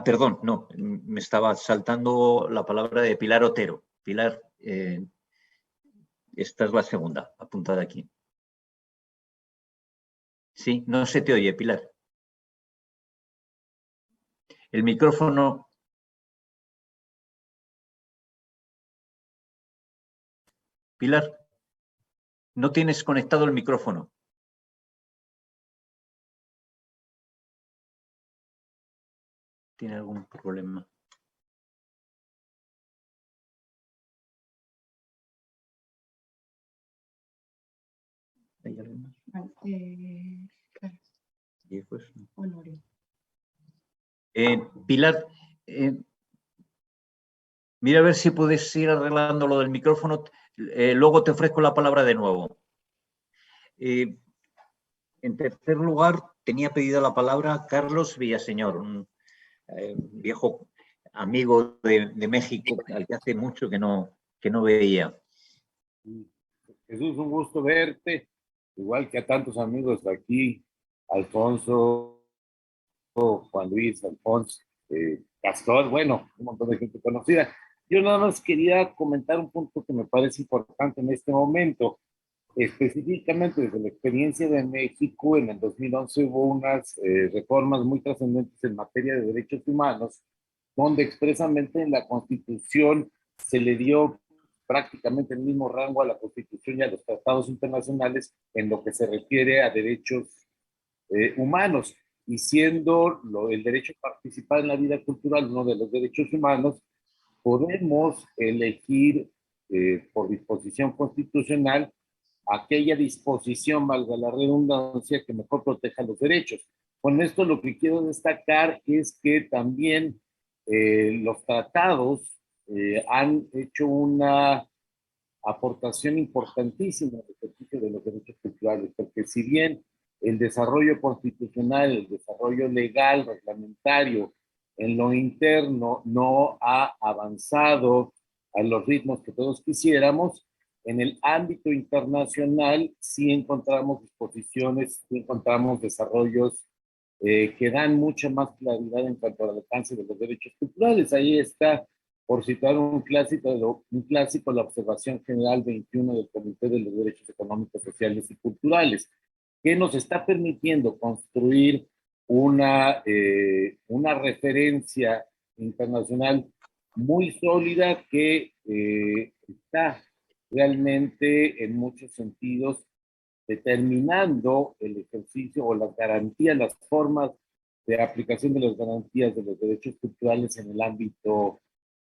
Perdón, no, me estaba saltando la palabra de Pilar Otero. Pilar, esta es la segunda, apuntada aquí. Sí, no se te oye, Pilar. El micrófono... Pilar, no tienes conectado el micrófono. ¿Tiene algún problema? ¿Hay algo más? Claro. Pues, no. Honorio. Pilar, mira a ver si puedes ir arreglando lo del micrófono. Luego te ofrezco la palabra de nuevo. En tercer lugar, tenía pedida la palabra Carlos Villaseñor, un viejo amigo de México al que hace mucho que no veía. Jesús, un gusto verte, igual que a tantos amigos aquí, Alfonso, Juan Luis, Alfonso, Castor, bueno, un montón de gente conocida. Yo nada más quería comentar un punto que me parece importante en este momento. Específicamente desde la experiencia de México, en el 2011 hubo unas reformas muy trascendentes en materia de derechos humanos, donde expresamente en la Constitución se le dio prácticamente el mismo rango a la Constitución y a los tratados internacionales en lo que se refiere a derechos humanos, y siendo el derecho a participar en la vida cultural uno de los derechos humanos, podemos elegir por disposición constitucional, aquella disposición, valga la redundancia, que mejor proteja los derechos. Con esto lo que quiero destacar es que también los tratados han hecho una aportación importantísima al ejercicio de los derechos culturales, porque si bien el desarrollo constitucional, el desarrollo legal, reglamentario, en lo interno no ha avanzado a los ritmos que todos quisiéramos, en el ámbito internacional sí encontramos disposiciones, sí encontramos desarrollos que dan mucha más claridad en cuanto al alcance de los derechos culturales. Ahí está, por citar un clásico, la Observación General 21 del Comité de los Derechos Económicos, Sociales y Culturales, que nos está permitiendo construir una referencia internacional muy sólida que está realmente en muchos sentidos determinando el ejercicio o las garantías, las formas de aplicación de las garantías de los derechos culturales en el ámbito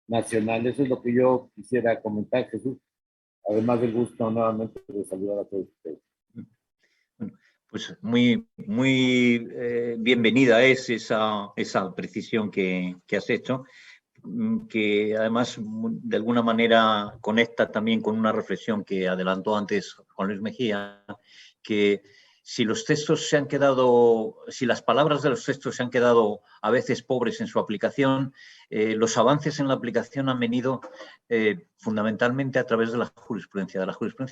nacional. Eso es lo que yo quisiera comentar, Jesús, además del gusto nuevamente de saludar a todos ustedes. Bueno, pues muy bienvenida es esa precisión que has hecho, que además de alguna manera conecta también con una reflexión que adelantó antes Juan Luis Mejía, que si los textos se han quedado, si las palabras de los textos se han quedado a veces pobres en su aplicación, los avances en la aplicación han venido fundamentalmente a través de la jurisprudencia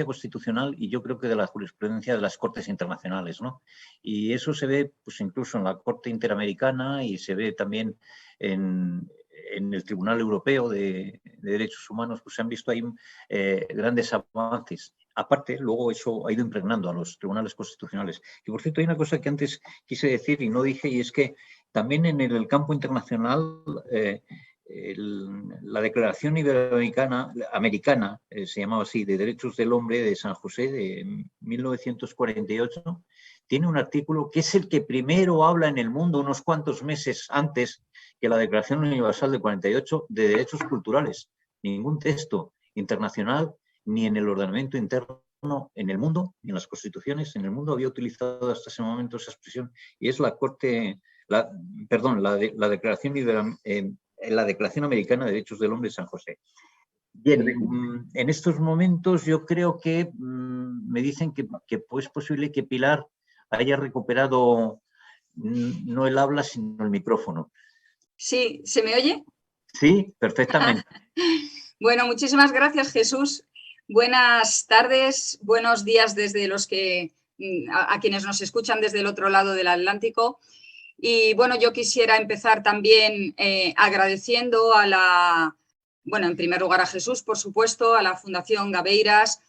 constitucional, y yo creo que de la jurisprudencia de las Cortes internacionales, ¿no? Y eso se ve pues incluso en la Corte Interamericana y se ve también en el Tribunal Europeo de Derechos Humanos, pues se han visto ahí grandes avances. Aparte, luego eso ha ido impregnando a los tribunales constitucionales. Y por cierto, hay una cosa que antes quise decir y no dije, y es que también en el campo internacional la Declaración Iberoamericana, se llamaba así, de Derechos del Hombre de San José de 1948, tiene un artículo que es el que primero habla en el mundo, unos cuantos meses antes que la Declaración Universal de 48, de derechos culturales. Ningún texto internacional ni en el ordenamiento interno en el mundo, ni en las constituciones en el mundo había utilizado hasta ese momento esa expresión, y es la Declaración Americana de Derechos del Hombre de San José. Bien, en estos momentos yo creo que me dicen que es posible que Pilar haya recuperado no el habla, sino el micrófono. Sí, ¿se me oye? Sí, perfectamente. Bueno, muchísimas gracias, Jesús. Buenas tardes, buenos días desde a quienes nos escuchan desde el otro lado del Atlántico. Y bueno, yo quisiera empezar también agradeciendo en primer lugar a Jesús, por supuesto, a la Fundación Gabeiras,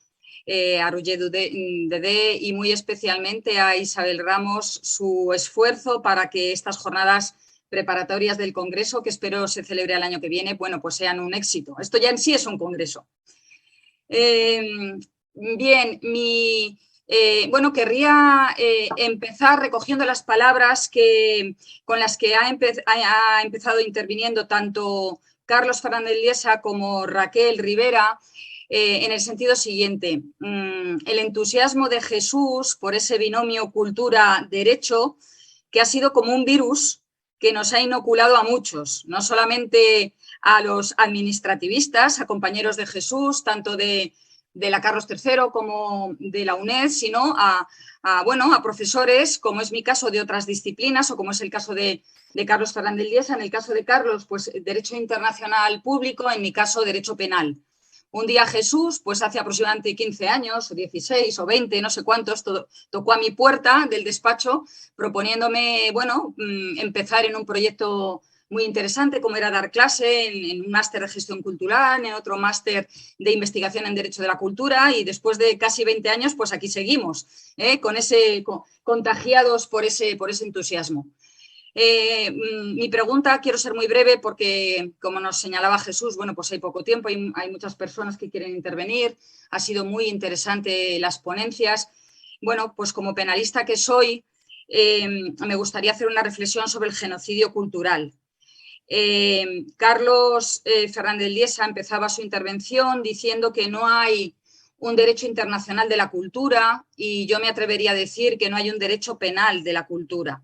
a Roger Dedé y muy especialmente a Isabel Ramos su esfuerzo para que estas jornadas preparatorias del Congreso, que espero se celebre el año que viene, bueno, pues sean un éxito. Esto ya en sí es un Congreso. Bien, querría empezar recogiendo las palabras con las que ha empezado interviniendo tanto Carlos Fernández Liesa como Raquel Rivera, en el sentido siguiente. El entusiasmo de Jesús por ese binomio cultura-derecho, que ha sido como un virus que nos ha inoculado a muchos, no solamente a los administrativistas, a compañeros de Jesús, tanto de la Carlos III como de la UNED, sino a profesores, como es mi caso, de otras disciplinas, o como es el caso de Carlos Fernández Liesa. En el caso de Carlos, pues Derecho Internacional Público, en mi caso, Derecho Penal. Un día Jesús, pues hace aproximadamente 15 años, o 16 o 20, no sé cuántos, tocó a mi puerta del despacho proponiéndome, empezar en un proyecto muy interesante, como era dar clase en un máster de gestión cultural, en otro máster de investigación en Derecho de la Cultura, y después de casi 20 años, pues aquí seguimos, contagiados por ese entusiasmo. Mi pregunta, quiero ser muy breve porque, como nos señalaba Jesús, bueno, pues hay poco tiempo, hay muchas personas que quieren intervenir, ha sido muy interesante las ponencias. Bueno, pues como penalista que soy, me gustaría hacer una reflexión sobre el genocidio cultural. Carlos Fernández Lliesa empezaba su intervención diciendo que no hay un derecho internacional de la cultura y yo me atrevería a decir que no hay un derecho penal de la cultura.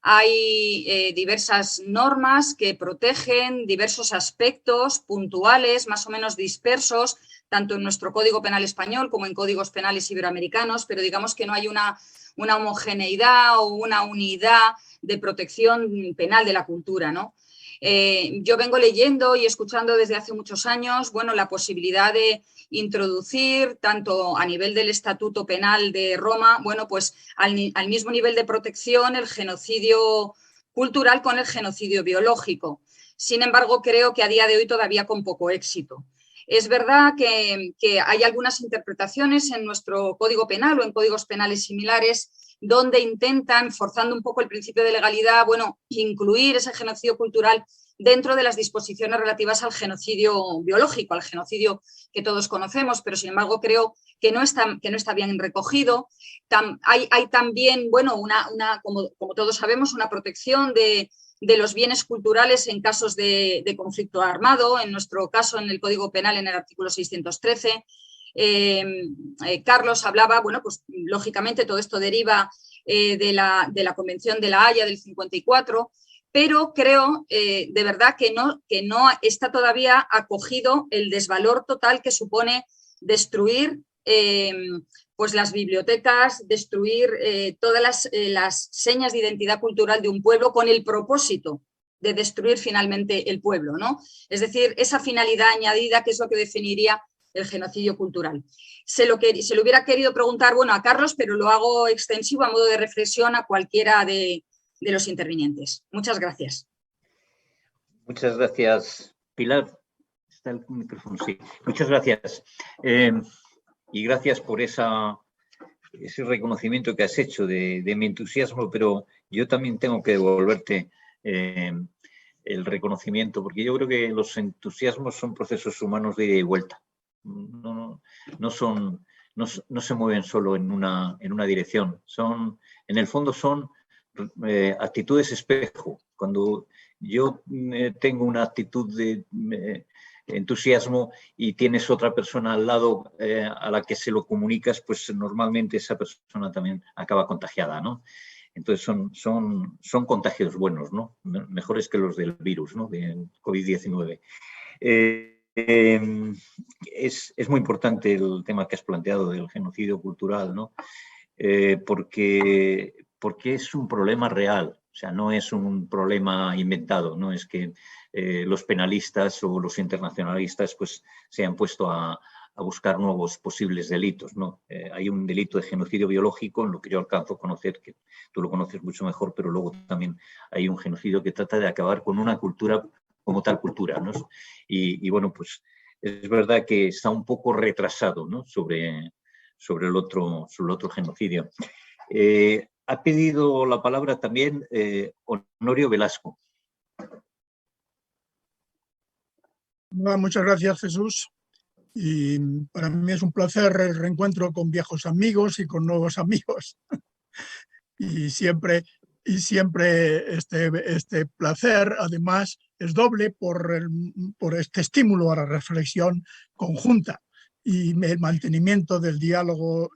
Hay diversas normas que protegen diversos aspectos puntuales, más o menos dispersos, tanto en nuestro Código Penal español como en códigos penales iberoamericanos, pero digamos que no hay una homogeneidad o una unidad de protección penal de la cultura, ¿no? Yo vengo leyendo y escuchando desde hace muchos años, bueno, la posibilidad de introducir, tanto a nivel del Estatuto Penal de Roma, bueno, pues al mismo nivel de protección el genocidio cultural con el genocidio biológico. Sin embargo, creo que a día de hoy todavía con poco éxito. Es verdad que hay algunas interpretaciones en nuestro Código Penal o en códigos penales similares donde intentan, forzando un poco el principio de legalidad, bueno, incluir ese genocidio cultural dentro de las disposiciones relativas al genocidio biológico, al genocidio que todos conocemos, pero sin embargo creo que no está bien recogido. Hay también, bueno, como todos sabemos, una protección de los bienes culturales en casos de conflicto armado, en nuestro caso en el Código Penal en el artículo 613. Carlos hablaba, bueno, pues lógicamente todo esto deriva de la Convención de la Haya del 54, pero creo de verdad que no está todavía acogido el desvalor total que supone destruir pues las bibliotecas, destruir todas las señas de identidad cultural de un pueblo con el propósito de destruir finalmente el pueblo, ¿no? Es decir, esa finalidad añadida que es lo que definiría el genocidio cultural. Se lo hubiera querido preguntar, bueno, a Carlos, pero lo hago extensivo a modo de reflexión a cualquiera de los intervinientes. Muchas gracias. Muchas gracias, Pilar. Está el micrófono, sí. Muchas gracias. Y gracias por ese reconocimiento que has hecho de mi entusiasmo, pero yo también tengo que devolverte el reconocimiento, porque yo creo que los entusiasmos son procesos humanos de ida y vuelta. No se mueven solo en una dirección. En el fondo son actitudes espejo. Cuando yo tengo una actitud de entusiasmo y tienes otra persona al lado a la que se lo comunicas, pues normalmente esa persona también acaba contagiada, ¿no? Entonces son contagios buenos, ¿no? Mejores que los del virus, ¿no? De COVID-19. Es muy importante el tema que has planteado del genocidio cultural, ¿no? Porque es un problema real, o sea, no es un problema inventado, no es que los penalistas o los internacionalistas pues, se han puesto a buscar nuevos posibles delitos, ¿no? Hay un delito de genocidio biológico, en lo que yo alcanzo a conocer, que tú lo conoces mucho mejor, pero luego también hay un genocidio que trata de acabar con una cultura como tal cultura, ¿no? Y bueno, pues es verdad que está un poco retrasado, ¿no? sobre el otro genocidio. Ha pedido la palabra también Honorio Velasco. Muchas gracias, Jesús. Y para mí es un placer el reencuentro con viejos amigos y con nuevos amigos. Y siempre este placer, además, es doble por este estímulo a la reflexión conjunta y el mantenimiento del diálogo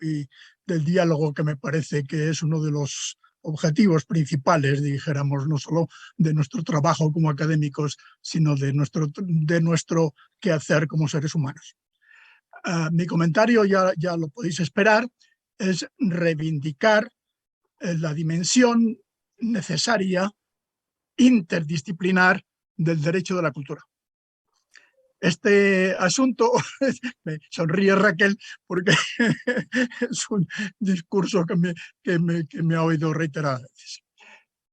que me parece que es uno de los objetivos principales, dijéramos, no solo de nuestro trabajo como académicos, sino de nuestro quehacer como seres humanos. Mi comentario, ya lo podéis esperar, es reivindicar la dimensión necesaria, interdisciplinar, del derecho de la cultura. Este asunto, me sonríe Raquel porque es un discurso que me ha oído reiteradas veces.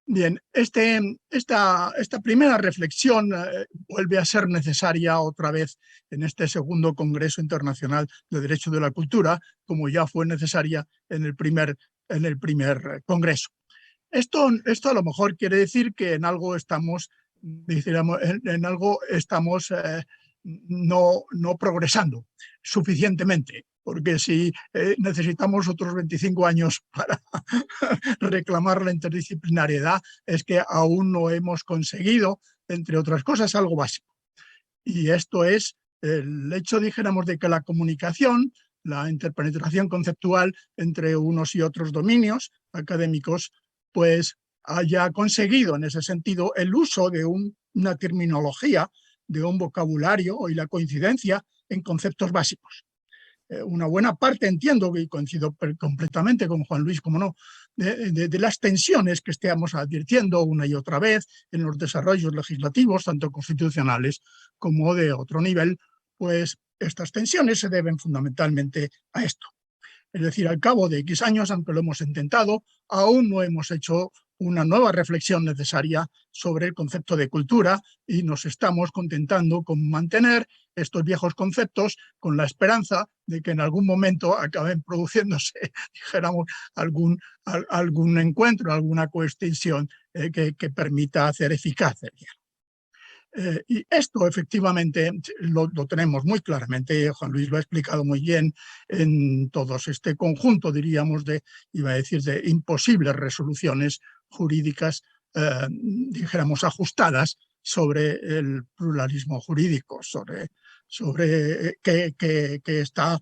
Bien, esta primera reflexión vuelve a ser necesaria otra vez en este segundo Congreso Internacional de Derecho de la Cultura, como ya fue necesaria en el primer Congreso. Esto a lo mejor quiere decir que en algo estamos, no progresando suficientemente. porque si necesitamos otros 25 años para reclamar la interdisciplinariedad, es que aún no hemos conseguido, entre otras cosas, algo básico. Y esto es el hecho, dijéramos, de que la comunicación, la interpenetración conceptual entre unos y otros dominios académicos, pues haya conseguido en ese sentido el uso de una terminología, de un vocabulario y la coincidencia en conceptos básicos. Una buena parte, entiendo, y coincido completamente con Juan Luis, como no, de las tensiones que estamos advirtiendo una y otra vez en los desarrollos legislativos, tanto constitucionales como de otro nivel, pues estas tensiones se deben fundamentalmente a esto. Es decir, al cabo de X años, aunque lo hemos intentado, aún no hemos hecho una nueva reflexión necesaria sobre el concepto de cultura y nos estamos contentando con mantener estos viejos conceptos con la esperanza de que en algún momento acaben produciéndose, dijéramos, algún encuentro, alguna coextensión que permita hacer eficaz el diálogo. Y esto efectivamente lo tenemos muy claramente, Juan Luis lo ha explicado muy bien, en todos este conjunto, diríamos, de imposibles resoluciones jurídicas, dijéramos, ajustadas sobre el pluralismo jurídico, que está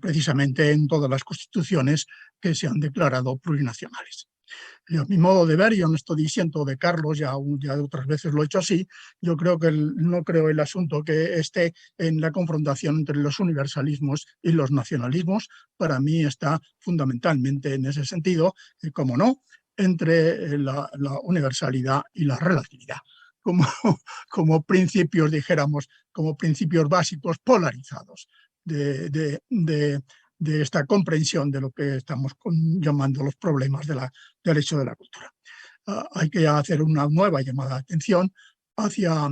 precisamente en todas las constituciones que se han declarado plurinacionales. A mi modo de ver, yo no estoy diciendo de Carlos, ya otras veces lo he hecho así, yo creo que no creo el asunto que esté en la confrontación entre los universalismos y los nacionalismos. Para mí está fundamentalmente en ese sentido, como no, entre la universalidad y la relatividad, como principios, dijéramos, como principios básicos polarizados de esta comprensión de lo que estamos llamando los problemas del hecho de la cultura. Hay que hacer una nueva llamada de atención hacia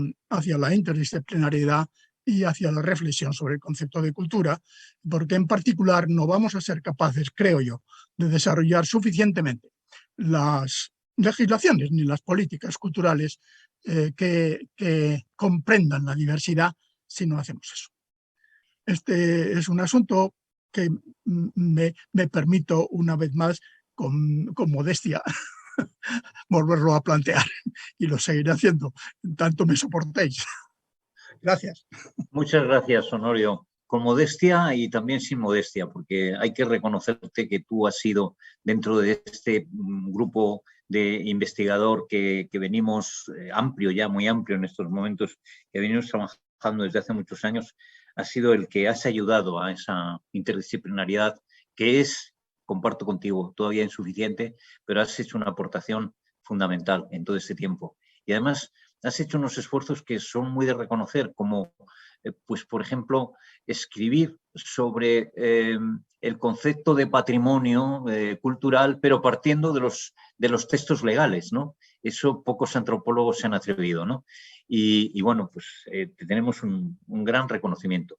la interdisciplinariedad y hacia la reflexión sobre el concepto de cultura, porque en particular no vamos a ser capaces, creo yo, de desarrollar suficientemente las legislaciones ni las políticas culturales que comprendan la diversidad si no hacemos eso. Este es un asunto que me permito una vez más con modestia volverlo a plantear y lo seguiré haciendo en tanto me soportéis. Gracias. Muchas gracias, Honorio. Con modestia y también sin modestia, porque hay que reconocerte que tú has sido dentro de este grupo de investigador que venimos amplio, ya muy amplio en estos momentos, que venimos trabajando desde hace muchos años, has sido el que has ayudado a esa interdisciplinariedad que es, comparto contigo, todavía insuficiente, pero has hecho una aportación fundamental en todo este tiempo. Y además has hecho unos esfuerzos que son muy de reconocer, como, pues, por ejemplo, escribir sobre el concepto de patrimonio cultural, pero partiendo de los textos legales, ¿no? Eso pocos antropólogos se han atrevido, ¿no? Y bueno, pues tenemos un gran reconocimiento.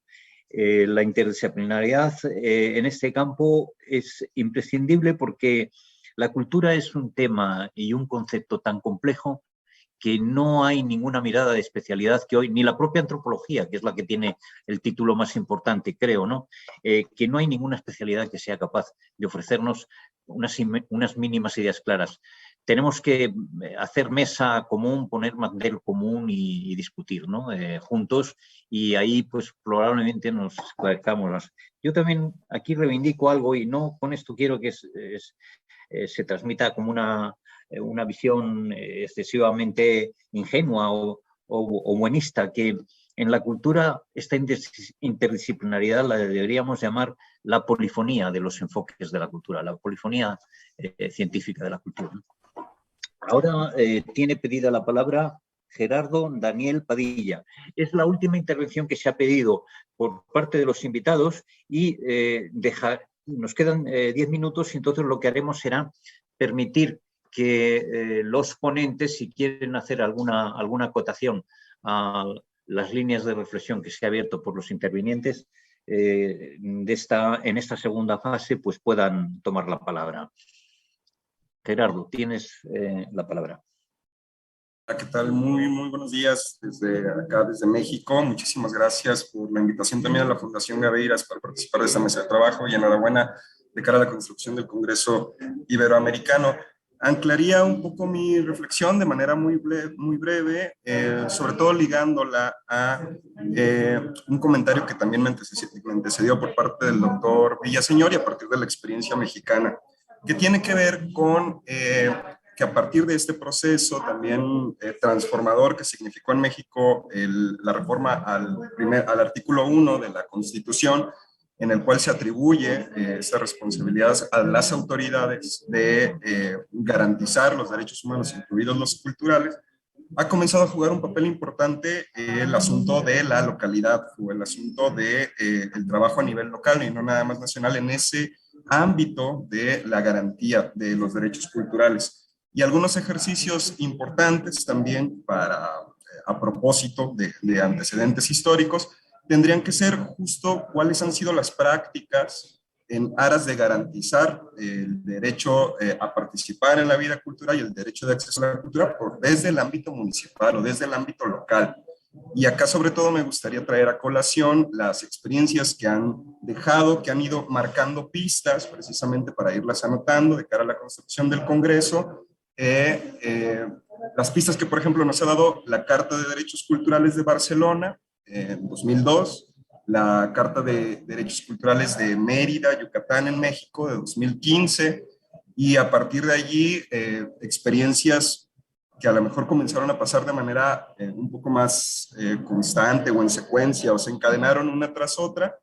La interdisciplinariedad en este campo es imprescindible porque la cultura es un tema y un concepto tan complejo que no hay ninguna mirada de especialidad que hoy, ni la propia antropología, que es la que tiene el título más importante, creo, ¿no? Que no hay ninguna especialidad que sea capaz de ofrecernos unas mínimas ideas claras. Tenemos que hacer mesa común, poner mantel común y discutir, ¿no? Juntos, y ahí pues probablemente nos esclarezcamos más. Yo también aquí reivindico algo y no con esto quiero que se transmita como una visión excesivamente ingenua o buenista, que en la cultura esta interdisciplinaridad la deberíamos llamar la polifonía de los enfoques de la cultura, la polifonía científica de la cultura. Ahora tiene pedida la palabra Gerardo Daniel Padilla. Es la última intervención que se ha pedido por parte de los invitados y nos quedan 10 minutos y entonces lo que haremos será permitir que los ponentes, si quieren hacer alguna acotación a las líneas de reflexión que se ha abierto por los intervinientes en esta segunda fase, pues puedan tomar la palabra. Gerardo, tienes la palabra. ¿Qué tal? Muy buenos días desde acá, desde México. Muchísimas gracias por la invitación también a la Fundación Gaveiras para participar de esta mesa de trabajo y enhorabuena de cara a la construcción del Congreso Iberoamericano. Anclaría un poco mi reflexión de manera muy breve, sobre todo ligándola a un comentario que también me antecedió por parte del doctor Villaseñor y a partir de la experiencia mexicana, que tiene que ver con que a partir de este proceso también transformador que significó en México la reforma al artículo 1 de la Constitución, en el cual se atribuye esta responsabilidad a las autoridades de garantizar los derechos humanos, incluidos los culturales, ha comenzado a jugar un papel importante el asunto de la localidad o el asunto del trabajo a nivel local y no nada más nacional en ese ámbito de la garantía de los derechos culturales. Y algunos ejercicios importantes también a propósito de antecedentes históricos tendrían que ser justo cuáles han sido las prácticas en aras de garantizar el derecho a participar en la vida cultural y el derecho de acceso a la cultura desde el ámbito municipal o desde el ámbito local. Y acá sobre todo me gustaría traer a colación las experiencias que han dejado, que han ido marcando pistas precisamente para irlas anotando de cara a la construcción del Congreso. Las pistas que, por ejemplo, nos ha dado la Carta de Derechos Culturales de Barcelona en 2002, la Carta de Derechos Culturales de Mérida, Yucatán, en México, de 2015, y a partir de allí experiencias que a lo mejor comenzaron a pasar de manera un poco más constante o en secuencia, o se encadenaron una tras otra,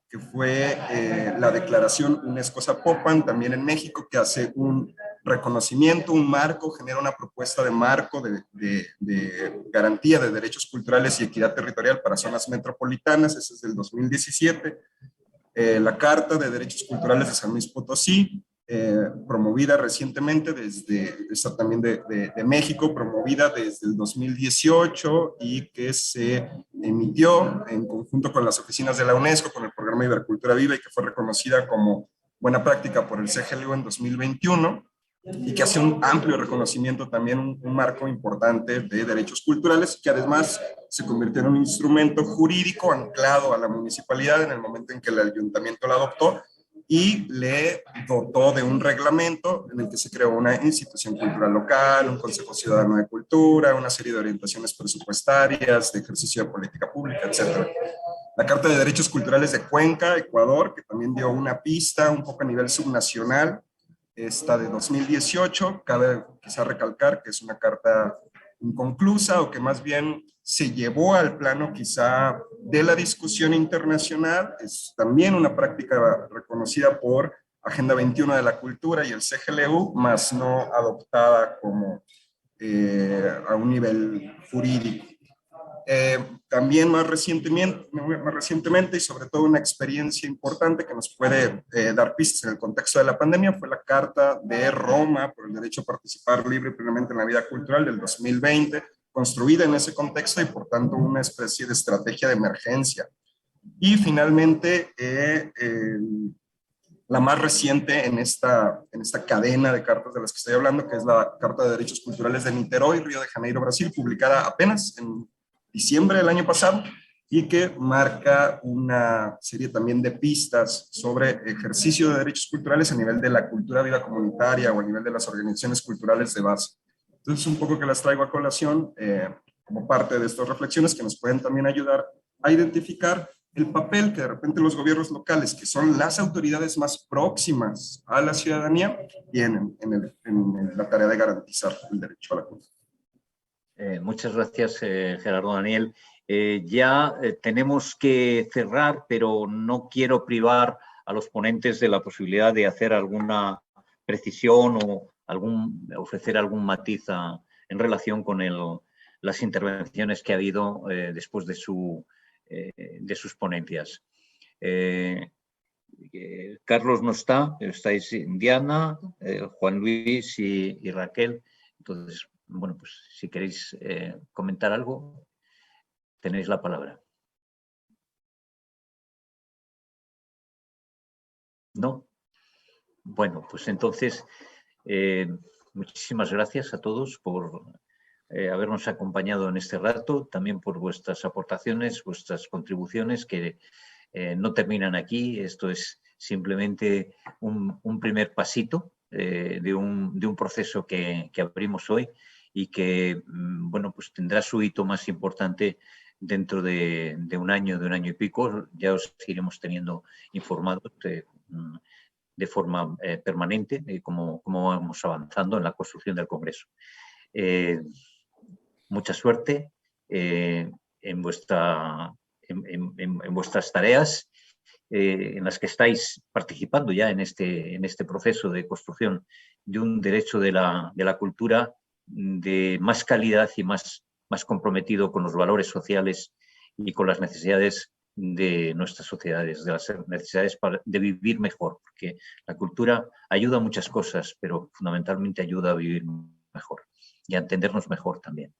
que fue la Declaración UNESCO-Zapopan, también en México, que hace un reconocimiento, un marco, genera una propuesta de marco de garantía de derechos culturales y equidad territorial para zonas metropolitanas, ese es del 2017. La Carta de Derechos Culturales de San Luis Potosí, promovida recientemente esta también de México, promovida desde el 2018 y que se emitió en conjunto con las oficinas de la UNESCO, con el programa Ibercultura Viva y que fue reconocida como buena práctica por el CGLU en 2021 y que hace un amplio reconocimiento también, un marco importante de derechos culturales que además se convirtió en un instrumento jurídico anclado a la municipalidad en el momento en que el ayuntamiento la adoptó y le dotó de un reglamento en el que se creó una institución cultural local, un Consejo Ciudadano de Cultura, una serie de orientaciones presupuestarias, de ejercicio de política pública, etc. La Carta de Derechos Culturales de Cuenca, Ecuador, que también dio una pista un poco a nivel subnacional, esta de 2018, cabe quizá recalcar que es una carta inconclusa o que más bien se llevó al plano quizá de la discusión internacional, es también una práctica reconocida por Agenda 21 de la Cultura y el CGLU, más no adoptada como a un nivel jurídico. También más recientemente y sobre todo una experiencia importante que nos puede dar pistas en el contexto de la pandemia fue la Carta de Roma por el derecho a participar libre y plenamente en la vida cultural del 2020, construida en ese contexto y por tanto una especie de estrategia de emergencia. Y finalmente, la más reciente en esta cadena de cartas de las que estoy hablando, que es la Carta de Derechos Culturales de Niterói, Río de Janeiro, Brasil, publicada apenas en diciembre del año pasado y que marca una serie también de pistas sobre ejercicio de derechos culturales a nivel de la cultura viva comunitaria o a nivel de las organizaciones culturales de base. Entonces, un poco que las traigo a colación como parte de estas reflexiones que nos pueden también ayudar a identificar el papel que de repente los gobiernos locales, que son las autoridades más próximas a la ciudadanía, tienen en la tarea de garantizar el derecho a la cultura. Muchas gracias, Gerardo Daniel. Ya tenemos que cerrar, pero no quiero privar a los ponentes de la posibilidad de hacer alguna precisión o ofrecer algún matiz en relación con las intervenciones que ha habido después de sus ponencias. Carlos no está, estáis Diana, Juan Luis y Raquel. Entonces, bueno, pues si queréis comentar algo, tenéis la palabra. ¿No? Bueno, pues entonces, muchísimas gracias a todos por habernos acompañado en este rato, también por vuestras aportaciones, vuestras contribuciones que no terminan aquí. Esto es simplemente un primer pasito de un proceso que abrimos hoy y que bueno, pues tendrá su hito más importante dentro de un año y pico. Ya os iremos teniendo informados de forma permanente de cómo vamos avanzando en la construcción del Congreso. Mucha suerte en vuestras tareas en las que estáis participando ya en este proceso de construcción de un derecho de la cultura de más calidad y más comprometido con los valores sociales y con las necesidades de nuestras sociedades, de las necesidades de vivir mejor, porque la cultura ayuda a muchas cosas, pero fundamentalmente ayuda a vivir mejor y a entendernos mejor también.